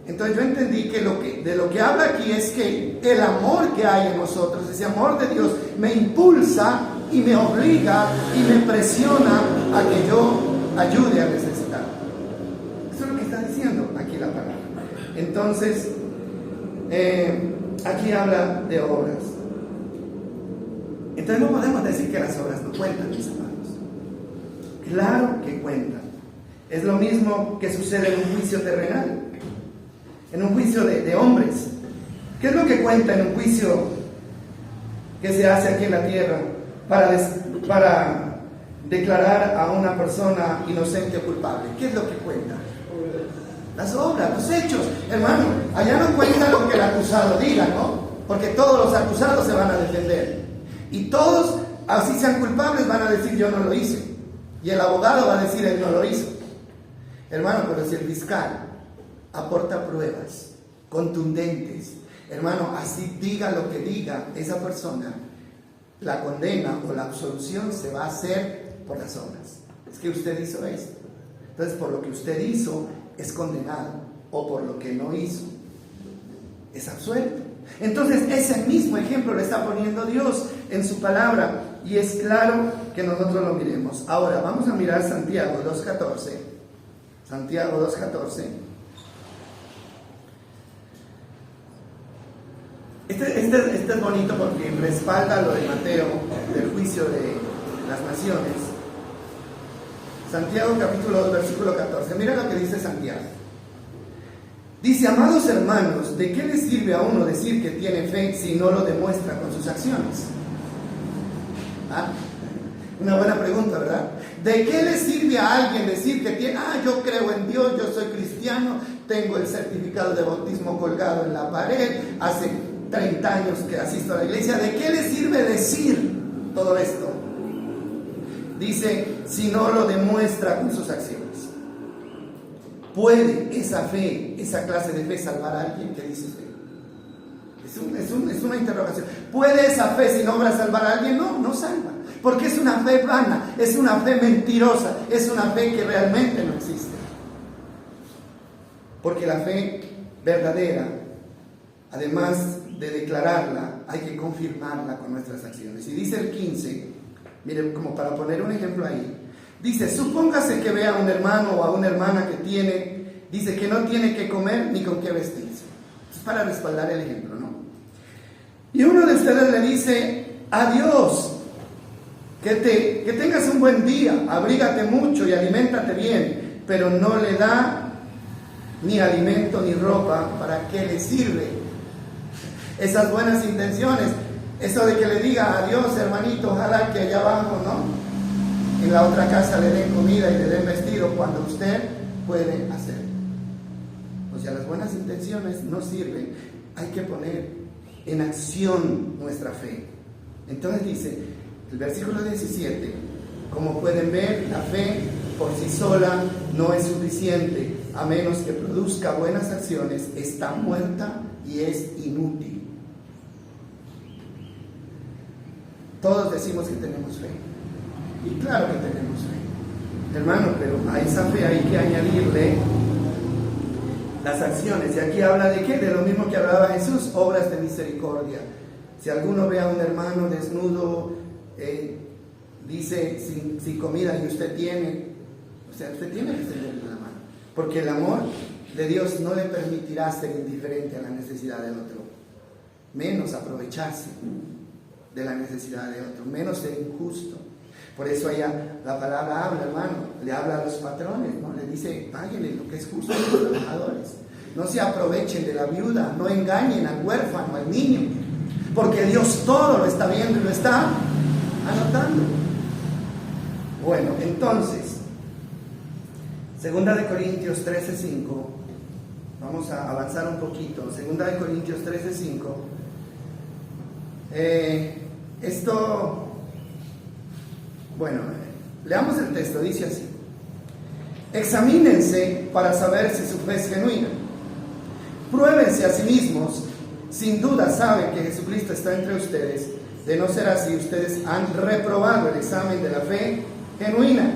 entonces yo entendí que de lo que habla aquí es que el amor que hay en nosotros, ese amor de Dios, me impulsa y me obliga y me presiona a que yo ayude al necesitado. Eso es lo que está diciendo aquí la palabra. Entonces, aquí habla de obras. Entonces no podemos decir que las obras no cuentan, mis hermanos. Claro que cuentan. Es lo mismo que sucede en un juicio terrenal, en un juicio de hombres. ¿Qué es lo que cuenta en un juicio que se hace aquí en la tierra para declarar a una persona inocente o culpable? ¿Qué es lo que cuenta? Las obras, los hechos. Hermano, allá no cuenta lo que el acusado diga, ¿no? Porque todos los acusados se van a defender. Y todos, así sean culpables, van a decir: yo no lo hice. Y el abogado va a decir: él no lo hizo. Hermano, pero si el fiscal aporta pruebas contundentes, hermano, así diga lo que diga esa persona, la condena o la absolución se va a hacer por las obras. Es que usted hizo esto. Entonces, por lo que usted hizo es condenado, o por lo que no hizo es absuelto. Entonces, ese mismo ejemplo lo está poniendo Dios en su palabra, y es claro que nosotros lo miremos. Ahora vamos a mirar Santiago 2:14. Santiago 2:14. Este es bonito porque respalda lo de Mateo, del juicio de las naciones. Santiago capítulo 2, versículo 14. Mira lo que dice Santiago. Dice: amados hermanos, ¿de qué le sirve a uno decir que tiene fe si no lo demuestra con sus acciones? Una buena pregunta, ¿verdad? ¿De qué le sirve a alguien decir que tiene, yo creo en Dios, yo soy cristiano, tengo el certificado de bautismo colgado en la pared, hace 30 años que asisto a la iglesia? ¿De qué le sirve decir todo esto? Dice: si no lo demuestra con sus acciones. ¿Puede esa fe, esa clase de fe, salvar a alguien que dice fe? Es una interrogación. ¿Puede esa fe sin obra salvar a alguien? No, no salva. Porque es una fe vana, es una fe mentirosa, es una fe que realmente no existe. Porque la fe verdadera, además de declararla, hay que confirmarla con nuestras acciones. Y dice el 15, mire, como para poner un ejemplo ahí, dice: supóngase que vea a un hermano o a una hermana dice que no tiene que comer ni con qué vestirse. Es para respaldar el ejemplo, ¿no? Y uno de ustedes le dice: adiós, que tengas un buen día, abrígate mucho y aliméntate bien, pero no le da ni alimento ni ropa. ¿Para qué le sirve? Esas buenas intenciones, eso de que le diga: adiós hermanito, ojalá que allá abajo, ¿no?, en la otra casa le den comida y le den vestido, cuando usted puede hacerlo. O sea, las buenas intenciones no sirven. Hay que poner en acción nuestra fe. Entonces dice el versículo 17: como pueden ver, la fe por sí sola no es suficiente. A menos que produzca buenas acciones, está muerta y es inútil. Todos decimos que tenemos fe. Y claro que tenemos fe, hermano, pero a esa fe hay que añadirle las acciones. Y aquí habla de ¿qué? De lo mismo que hablaba Jesús: obras de misericordia. Si alguno ve a un hermano desnudo, dice sin comida, y usted tiene, o sea, usted tiene que extenderle la mano, porque el amor de Dios no le permitirá ser indiferente a la necesidad del otro, menos aprovecharse de la necesidad de otro, menos ser injusto. Por eso allá la palabra habla, hermano, le habla a los patrones, ¿no? Le dice: páguenle lo que es justo a los trabajadores. no se aprovechen de la viuda, no engañen al huérfano, al niño, porque Dios todo lo está viendo y lo está anotando. Bueno, entonces, 2 Corintios 13:5, vamos a avanzar un poquito. 2 Corintios 13:5. Leamos el texto, dice así: examínense para saber si su fe es genuina. Pruébense a sí mismos, sin duda saben que Jesucristo está entre ustedes. De no ser así, ustedes han reprobado el examen de la fe genuina.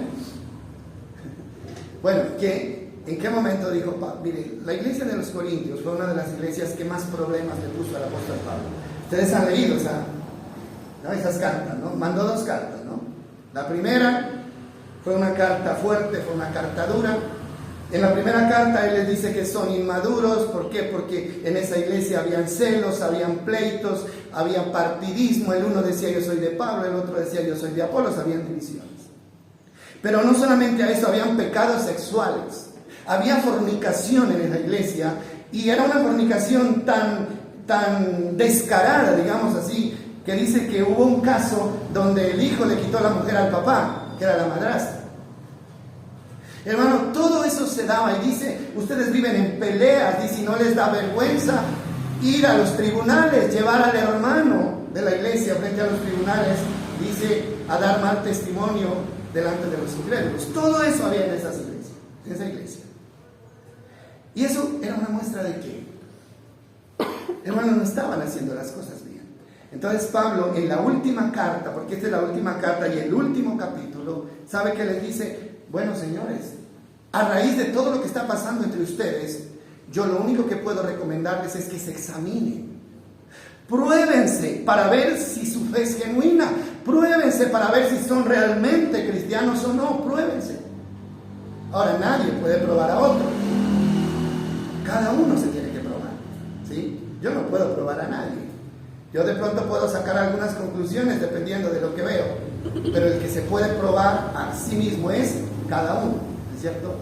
Bueno, ¿en qué momento dijo Pablo? Mire, la iglesia de los Corintios fue una de las iglesias que más problemas le puso al apóstol Pablo. Ustedes han leído esas cartas, ¿no? Mandó 2 cartas, ¿no? La primera fue una carta fuerte, fue una carta dura. En la primera carta él les dice que son inmaduros. ¿Por qué? Porque en esa iglesia habían celos, habían pleitos, había partidismo. El uno decía yo soy de Pablo, el otro decía yo soy de Apolos, habían divisiones. Pero no solamente a eso, habían pecados sexuales, había fornicación en esa iglesia, y era una fornicación tan descarada, digamos así, que dice que hubo un caso donde el hijo le quitó la mujer al papá, que era la madrastra. Hermano, todo eso se daba, y dice, ustedes viven en peleas, dice, no les da vergüenza ir a los tribunales, llevar al hermano de la iglesia frente a los tribunales, dice, a dar mal testimonio delante de los incrédulos. Todo eso había en esa iglesia. Y eso era una muestra de que, hermanos, no estaban haciendo las cosas bien. Entonces Pablo, en la última carta, porque esta es la última carta y el último capítulo, ¿sabe qué les dice? Bueno, señores, a raíz de todo lo que está pasando entre ustedes, yo lo único que puedo recomendarles es que se examinen. Pruébense para ver si su fe es genuina. Pruébense para ver si son realmente cristianos o no. Pruébense. Ahora, nadie puede probar a otro. Cada uno se tiene que probar, ¿sí? Yo no puedo probar a nadie. Yo de pronto puedo sacar algunas conclusiones dependiendo de lo que veo, pero el que se puede probar a sí mismo es cada uno, ¿es cierto?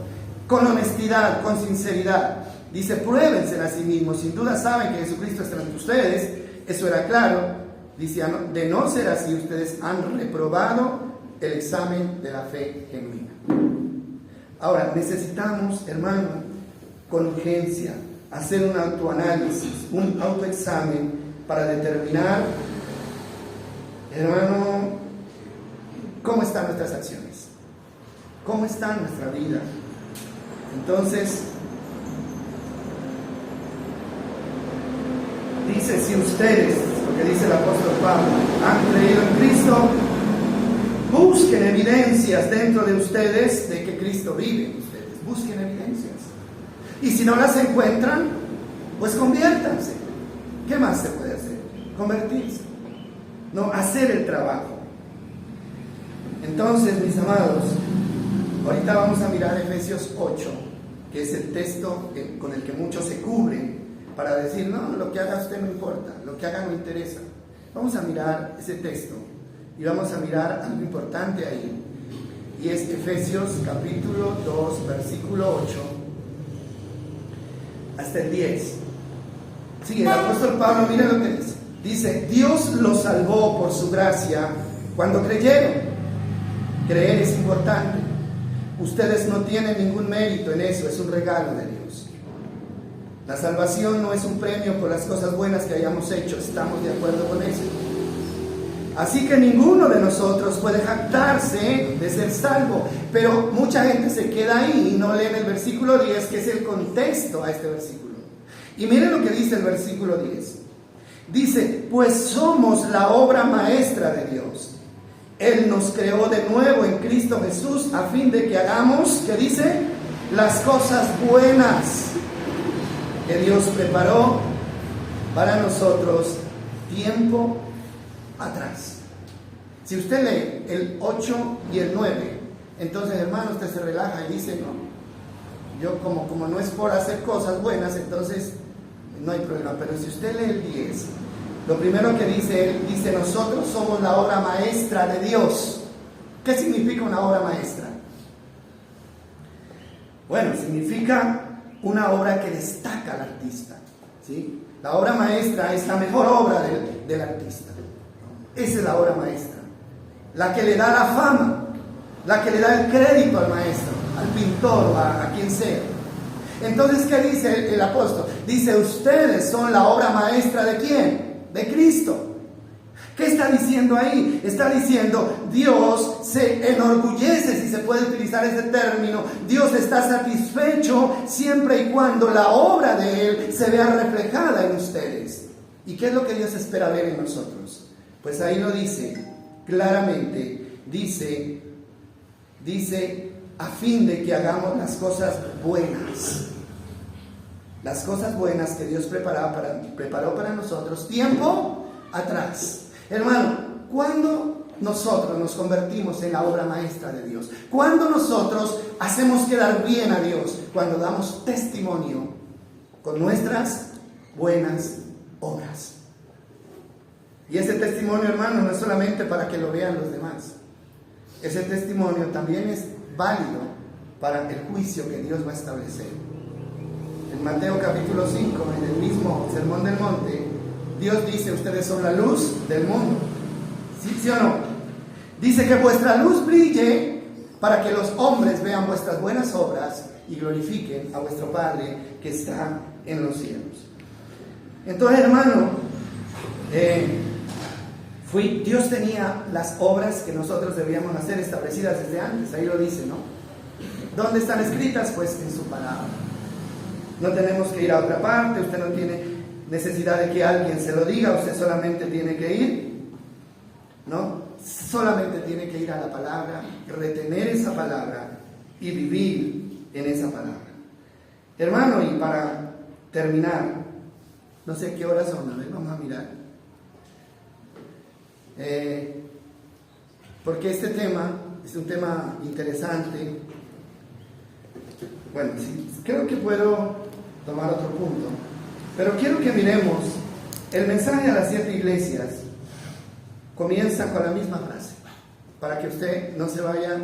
Con honestidad, con sinceridad. Dice, pruébense a sí mismos. Sin duda saben que Jesucristo está entre ustedes. Eso era claro. Dice, de no ser así, ustedes han reprobado el examen de la fe genuina. Ahora, necesitamos, hermano, con urgencia, hacer un autoanálisis, un autoexamen para determinar, hermano, cómo están nuestras acciones, cómo está nuestra vida. Entonces, dice, si ustedes, lo que dice el apóstol Pablo, han creído en Cristo, busquen evidencias dentro de ustedes de que Cristo vive en ustedes. Busquen evidencias. Y si no las encuentran, pues conviértanse. ¿Qué más se puede hacer? Convertirse. No, hacer el trabajo. Entonces, mis amados, ahorita vamos a mirar Efesios 8, que es el texto con el que muchos se cubren para decir, no, lo que haga usted no importa, lo que haga no interesa. Vamos a mirar ese texto y vamos a mirar algo importante ahí, y es Efesios capítulo 2, versículo 8 hasta el 10. Sí, el apóstol Pablo, mira lo que dice. Dice, Dios los salvó por su gracia cuando creyeron. Creer es importante. Ustedes no tienen ningún mérito en eso, es un regalo de Dios. La salvación no es un premio por las cosas buenas que hayamos hecho, estamos de acuerdo con eso. Así que ninguno de nosotros puede jactarse de ser salvo, pero mucha gente se queda ahí y no lee el versículo 10, que es el contexto a este versículo. Y miren lo que dice el versículo 10. Dice, pues somos la obra maestra de Dios. Él nos creó de nuevo en Cristo Jesús a fin de que hagamos, ¿qué dice? Las cosas buenas que Dios preparó para nosotros tiempo atrás. Si usted lee el 8 y el 9, entonces, hermano, usted se relaja y dice, no, yo como no es por hacer cosas buenas, entonces no hay problema. Pero si usted lee el 10, lo primero que dice él, dice, nosotros somos la obra maestra de Dios. ¿Qué significa una obra maestra? Bueno, significa una obra que destaca al artista, ¿sí? La obra maestra es la mejor obra del artista. Esa es la obra maestra, la que le da la fama, la que le da el crédito al maestro, al pintor, a quien sea. Entonces, ¿qué dice el apóstol? Dice, ustedes son la obra maestra ¿de quién? De Cristo. ¿Qué está diciendo ahí? Está diciendo, Dios se enorgullece, si se puede utilizar ese término. Dios está satisfecho siempre y cuando la obra de Él se vea reflejada en ustedes. ¿Y qué es lo que Dios espera ver en nosotros? Pues ahí lo dice claramente. Dice, a fin de que hagamos las cosas buenas. Las cosas buenas que Dios preparó para nosotros tiempo atrás. Hermano, ¿cuándo nosotros nos convertimos en la obra maestra de Dios? ¿Cuándo nosotros hacemos quedar bien a Dios? Cuando damos testimonio con nuestras buenas obras. Y ese testimonio, hermano, no es solamente para que lo vean los demás. Ese testimonio también es válido para el juicio que Dios va a establecer. En Mateo capítulo 5, en el mismo Sermón del Monte, Dios dice, ustedes son la luz del mundo. ¿Sí o no? Dice que vuestra luz brille para que los hombres vean vuestras buenas obras y glorifiquen a vuestro Padre que está en los cielos. Entonces, hermano, Dios tenía las obras que nosotros debíamos hacer establecidas desde antes. Ahí lo dice, ¿no? ¿Dónde están escritas? Pues en su palabra. No tenemos que ir a otra parte. Usted no tiene necesidad de que alguien se lo diga. Usted solamente tiene que ir, ¿no? Solamente tiene que ir a la palabra, retener esa palabra y vivir en esa palabra. Hermano, y para terminar, no sé qué horas son, a ver, vamos a mirar. Porque este tema es un tema interesante. Bueno, sí, creo que puedo tomar otro punto, pero quiero que miremos el mensaje a las 7 iglesias. Comienza con la misma frase, para que usted no se vaya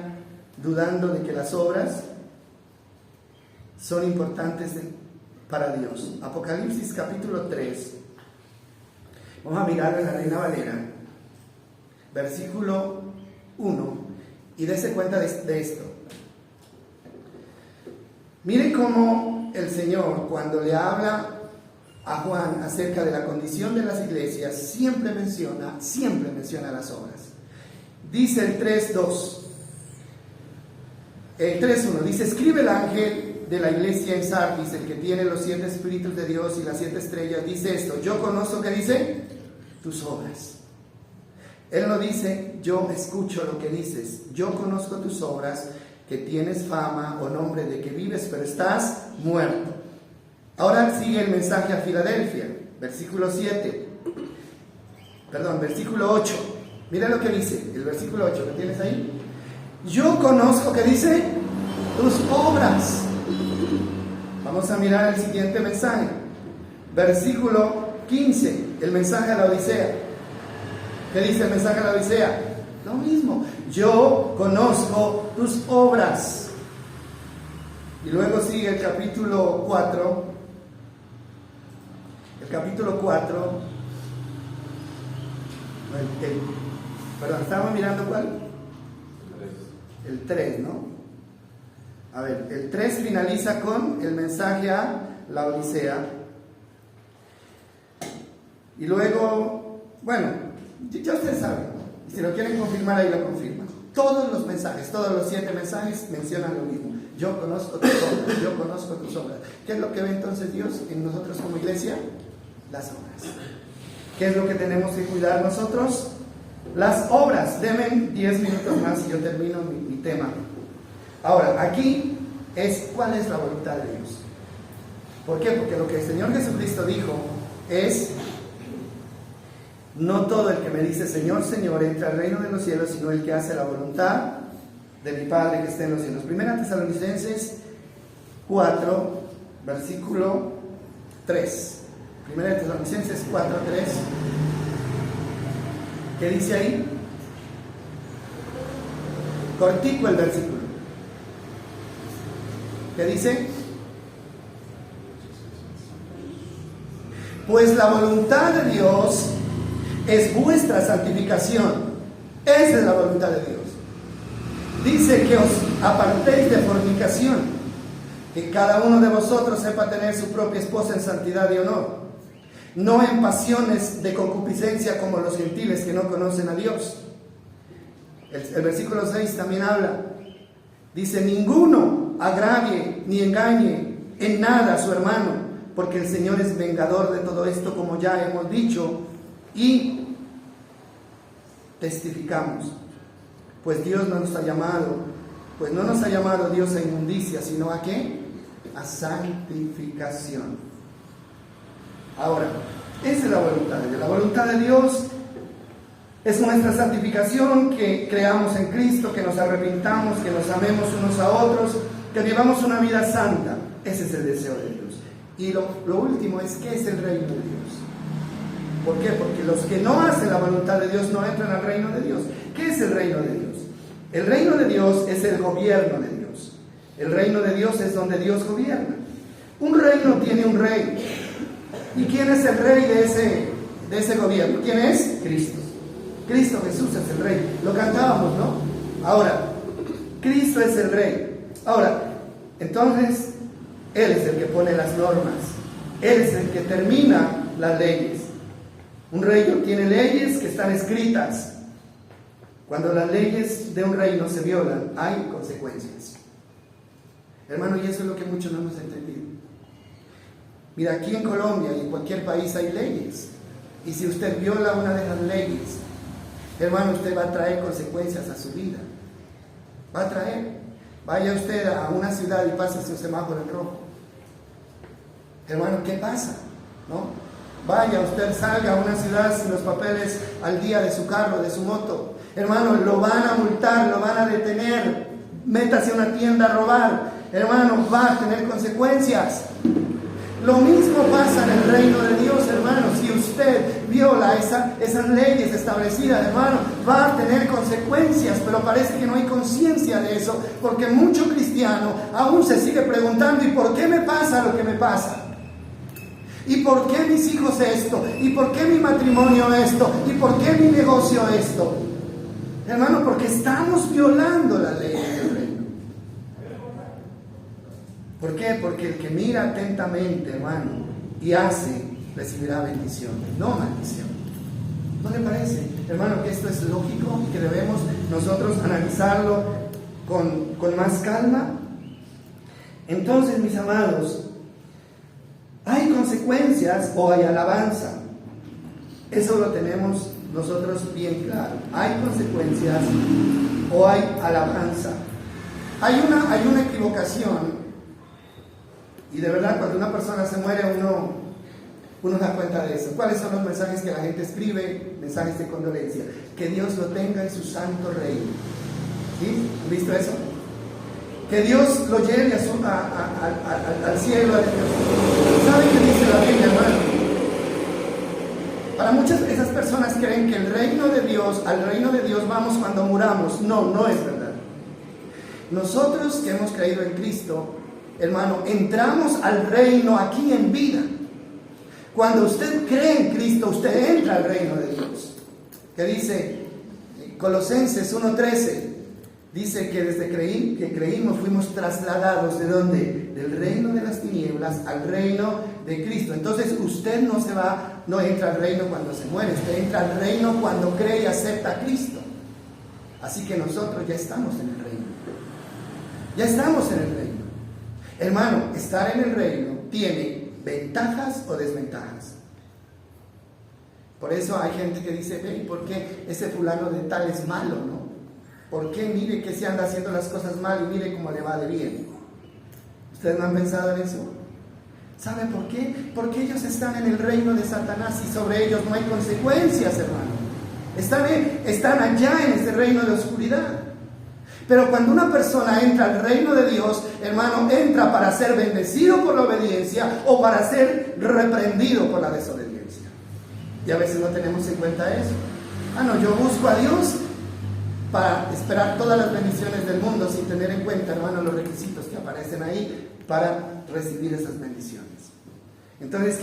dudando de que las obras son importantes para Dios. Apocalipsis capítulo 3, vamos a mirarlo en la Reina Valera, versículo 1, y dése cuenta de esto. Mire cómo el Señor, cuando le habla a Juan acerca de la condición de las iglesias, siempre menciona las obras. Dice el 3.2, el 3.1, dice, escribe el ángel de la iglesia en Sardis, el que tiene los 7 espíritus de Dios y las 7 estrellas, dice esto, yo conozco, ¿qué dice? Tus obras. Él no dice, yo escucho lo que dices, yo conozco tus obras, que tienes fama o nombre de que vives, pero estás muerto. Ahora sigue el mensaje a Filadelfia, versículo 8. Mira lo que dice, el versículo 8, ¿lo tienes ahí? Yo conozco, ¿qué dice? Tus obras. Vamos a mirar el siguiente mensaje, versículo 15, el mensaje a la Odisea. ¿Qué dice el mensaje a la Odisea? Lo mismo, yo conozco tus obras. Y luego sigue el capítulo 4. Perdón, ¿estábamos mirando cuál? El 3, ¿no? A ver, el 3 finaliza con el mensaje a la Odisea. Y luego, bueno, ya ustedes saben, si lo quieren confirmar, ahí lo confirman. Todos los mensajes, todos los 7 mensajes mencionan lo mismo. Yo conozco tus obras, yo conozco tus obras. ¿Qué es lo que ve entonces Dios en nosotros como iglesia? Las obras. ¿Qué es lo que tenemos que cuidar nosotros? Las obras. Denme 10 minutos más y yo termino mi tema. Ahora, aquí es cuál es la voluntad de Dios. ¿Por qué? Porque lo que el Señor Jesucristo dijo es: no todo el que me dice Señor, Señor entra al reino de los cielos, sino el que hace la voluntad de mi Padre que está en los cielos. Primera Tesalonicenses 4, versículo 3. Primera Tesalonicenses 4, 3. ¿Qué dice ahí? Cortico el versículo. ¿Qué dice? Pues la voluntad de Dios es vuestra santificación. Esa es la voluntad de Dios. Dice que os apartéis de fornicación, que cada uno de vosotros sepa tener su propia esposa en santidad y honor, no en pasiones de concupiscencia como los gentiles que no conocen a Dios. El versículo 6 también habla. Dice: ninguno agravie ni engañe en nada a su hermano, porque el Señor es vengador de todo esto, como ya hemos dicho y testificamos. Pues Dios no nos ha llamado Dios a inmundicia, sino ¿a qué? A santificación. Ahora, esa es la voluntad de Dios. La voluntad de Dios es nuestra santificación, que creamos en Cristo, que nos arrepintamos, que nos amemos unos a otros, que vivamos una vida santa. Ese es el deseo de Dios. Y lo último es: ¿qué es el reino de Dios? ¿Por qué? Porque los que no hacen la voluntad de Dios no entran al reino de Dios. ¿Qué es el reino de Dios? El reino de Dios es el gobierno de Dios. El reino de Dios es donde Dios gobierna. Un reino tiene un rey. ¿Y quién es el rey de ese gobierno? ¿Quién es? Cristo. Cristo Jesús es el rey. Lo cantábamos, ¿no? Ahora, Cristo es el rey. Ahora, entonces, Él es el que pone las normas. Él es el que termina las leyes. Un reino tiene leyes que están escritas. Cuando las leyes de un reino se violan, hay consecuencias. Hermano, y eso es lo que muchos no hemos entendido. Mira, aquí en Colombia y en cualquier país hay leyes. Y si usted viola una de las leyes, hermano, usted va a traer consecuencias a su vida. Va a traer. Vaya usted a una ciudad y pase un semáforo en rojo. Hermano, ¿qué pasa? ¿No? Vaya usted, salga a una ciudad sin los papeles al día de su carro, de su moto. Hermano, lo van a multar, lo van a detener. Métase a una tienda a robar. Hermano, va a tener consecuencias. Lo mismo pasa en el reino de Dios, hermano. Si usted viola esas leyes establecidas, hermano, va a tener consecuencias. Pero parece que no hay conciencia de eso, porque mucho cristiano aún se sigue preguntando: ¿y por qué me pasa lo que me pasa? ¿Y por qué mis hijos esto? ¿Y por qué mi matrimonio esto? ¿Y por qué mi negocio esto? Hermano, porque estamos violando la ley del reino. ¿Por qué? Porque el que mira atentamente, hermano, y hace, recibirá bendición, no maldición. ¿No le parece, hermano, que esto es lógico y que debemos nosotros analizarlo con más calma? Entonces, mis amados, ¿hay consecuencias o hay alabanza? Eso lo tenemos nosotros bien claro. ¿Hay consecuencias o hay alabanza? Hay una equivocación. Y de verdad, cuando una persona se muere, uno da cuenta de eso. ¿Cuáles son los mensajes que la gente escribe? Mensajes de condolencia. Que Dios lo tenga en su santo reino. ¿Sí? ¿Han visto eso? Que Dios lo lleve al cielo. ¿Saben qué dice la Biblia, hermano? Para muchas de esas personas creen que al reino de Dios vamos cuando muramos. No es verdad. Nosotros que hemos creído en Cristo, hermano, entramos al reino aquí en vida. Cuando usted cree en Cristo, usted entra al reino de Dios. Que dice Colosenses 1:13, dice que desde que creímos fuimos trasladados, ¿de dónde? Del reino de las tinieblas al reino de Cristo. Entonces usted no entra al reino cuando se muere, usted entra al reino cuando cree y acepta a Cristo. Así que nosotros ya estamos en el reino. Ya estamos en el reino. Hermano, estar en el reino tiene ventajas o desventajas. Por eso hay gente que dice: ¿y por qué ese fulano de tal es malo, no? ¿Por qué? Mire que se anda haciendo las cosas mal y mire cómo le va de bien. ¿Ustedes no han pensado en eso? ¿Saben por qué? Porque ellos están en el reino de Satanás y sobre ellos no hay consecuencias, hermano. Están allá en ese reino de oscuridad. Pero cuando una persona entra al reino de Dios, hermano, entra para ser bendecido por la obediencia o para ser reprendido por la desobediencia. Y a veces no tenemos en cuenta eso. Yo busco a Dios para esperar todas las bendiciones del mundo sin tener en cuenta, hermano, los requisitos que aparecen ahí para recibir esas bendiciones. Entonces,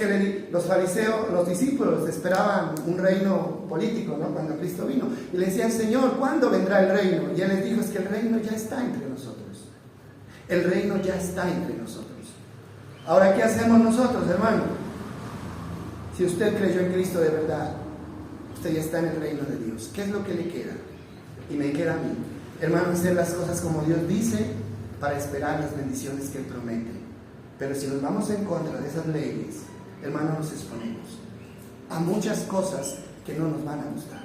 los fariseos, los discípulos esperaban un reino político, ¿no? Cuando Cristo vino. Y le decían, Señor, ¿cuándo vendrá el reino? Y Él les dijo, es que el reino ya está entre nosotros. El reino ya está entre nosotros. Ahora, ¿qué hacemos nosotros, hermano? Si usted creyó en Cristo de verdad, usted ya está en el reino de Dios. ¿Qué es lo que le queda? Y me queda a mí, hermano, hacer las cosas como Dios dice para esperar las bendiciones que Él promete. Pero si nos vamos en contra de esas leyes, hermano, nos exponemos a muchas cosas que no nos van a gustar.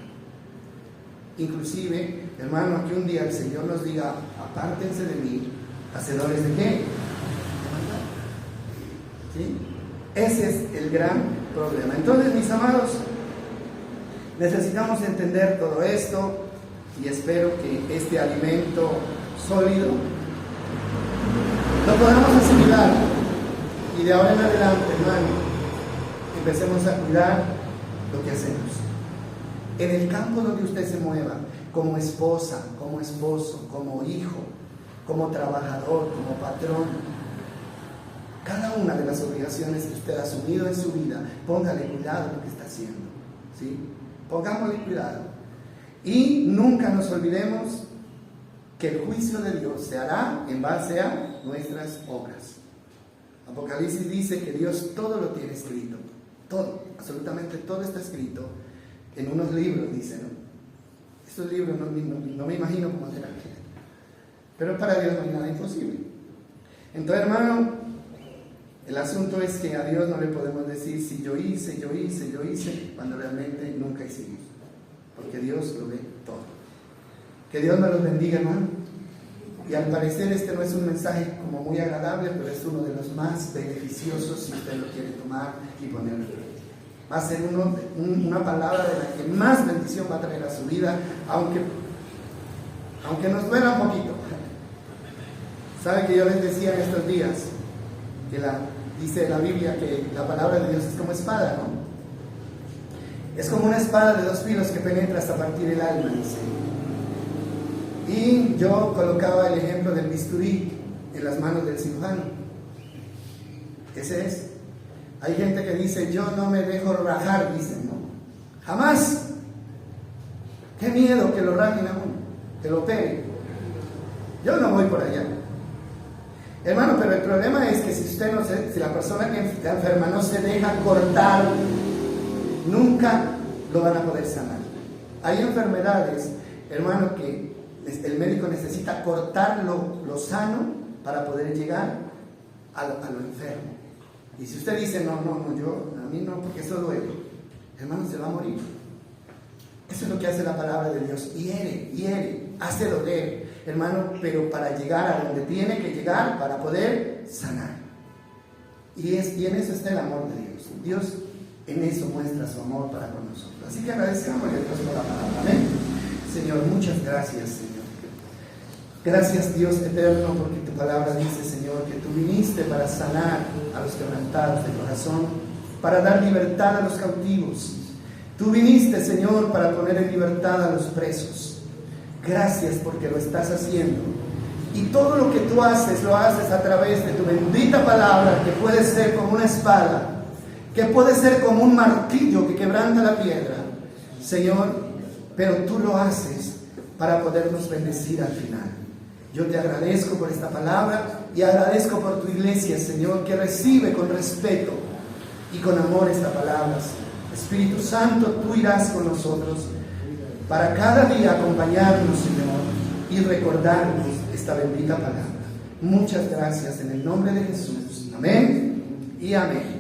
Inclusive, hermano, que un día el Señor nos diga, apártense de mí, hacedores de qué. ¿Sí? Ese es el gran problema. Entonces, mis amados, necesitamos entender todo esto y espero que este alimento sólido lo podamos asimilar y de ahora en adelante, hermano, empecemos a cuidar lo que hacemos. En el campo donde usted se mueva, como esposa, como esposo, como hijo, como trabajador, como patrón, cada una de las obligaciones que usted ha asumido en su vida, póngale cuidado a lo que está haciendo, ¿sí? Pongámosle cuidado. Y nunca nos olvidemos que el juicio de Dios se hará en base a nuestras obras. Apocalipsis dice que Dios todo lo tiene escrito. Todo, absolutamente todo está escrito en unos libros, dice, ¿no? Estos libros no me imagino cómo serán. Pero para Dios no hay nada imposible. Entonces, hermano, el asunto es que a Dios no le podemos decir si yo hice, cuando realmente nunca hicimos. Porque Dios lo ve todo. Que Dios me los bendiga, hermano. Y al parecer este no es un mensaje como muy agradable, pero es uno de los más beneficiosos si usted lo quiere tomar y ponerlo. Va a ser una palabra de la que más bendición va a traer a su vida, aunque nos duela un poquito. ¿Sabe que yo les decía en estos días que dice la Biblia que la palabra de Dios es como espada, ¿no? Es como una espada de 2 filos que penetra hasta partir el alma, dice. Y yo colocaba el ejemplo del bisturí en las manos del cirujano. Ese es. Hay gente que dice, yo no me dejo rajar, dicen, ¿no? Jamás. Qué miedo que lo rajen a uno, que lo peguen. Yo no voy por allá. Hermano, pero el problema es que si la persona que está enferma no se deja cortar, nunca lo van a poder sanar. Hay enfermedades, hermano, que el médico necesita cortar lo sano para poder llegar a lo enfermo. Y si usted dice, no, a mí no, porque eso duele, hermano, se va a morir. Eso es lo que hace la palabra de Dios. Hiere, hace doler, hermano, pero para llegar a donde tiene que llegar, para poder sanar. Y en eso está el amor de Dios. Dios en eso muestra su amor para con nosotros. Así que agradecemos a Dios por la palabra. Amén. Señor, muchas gracias, Señor. Gracias, Dios eterno, porque tu palabra dice, Señor, que tú viniste para sanar a los quebrantados de corazón, para dar libertad a los cautivos. Tú viniste, Señor, para poner en libertad a los presos. Gracias porque lo estás haciendo. Y todo lo que tú haces, lo haces a través de tu bendita palabra, que puede ser como una espada, que puede ser como un martillo que quebranta la piedra, Señor, pero tú lo haces para podernos bendecir al final. Yo te agradezco por esta palabra y agradezco por tu iglesia, Señor, que recibe con respeto y con amor esta palabra. Espíritu Santo, tú irás con nosotros para cada día acompañarnos, Señor, y recordarnos esta bendita palabra. Muchas gracias en el nombre de Jesús. Amén y amén.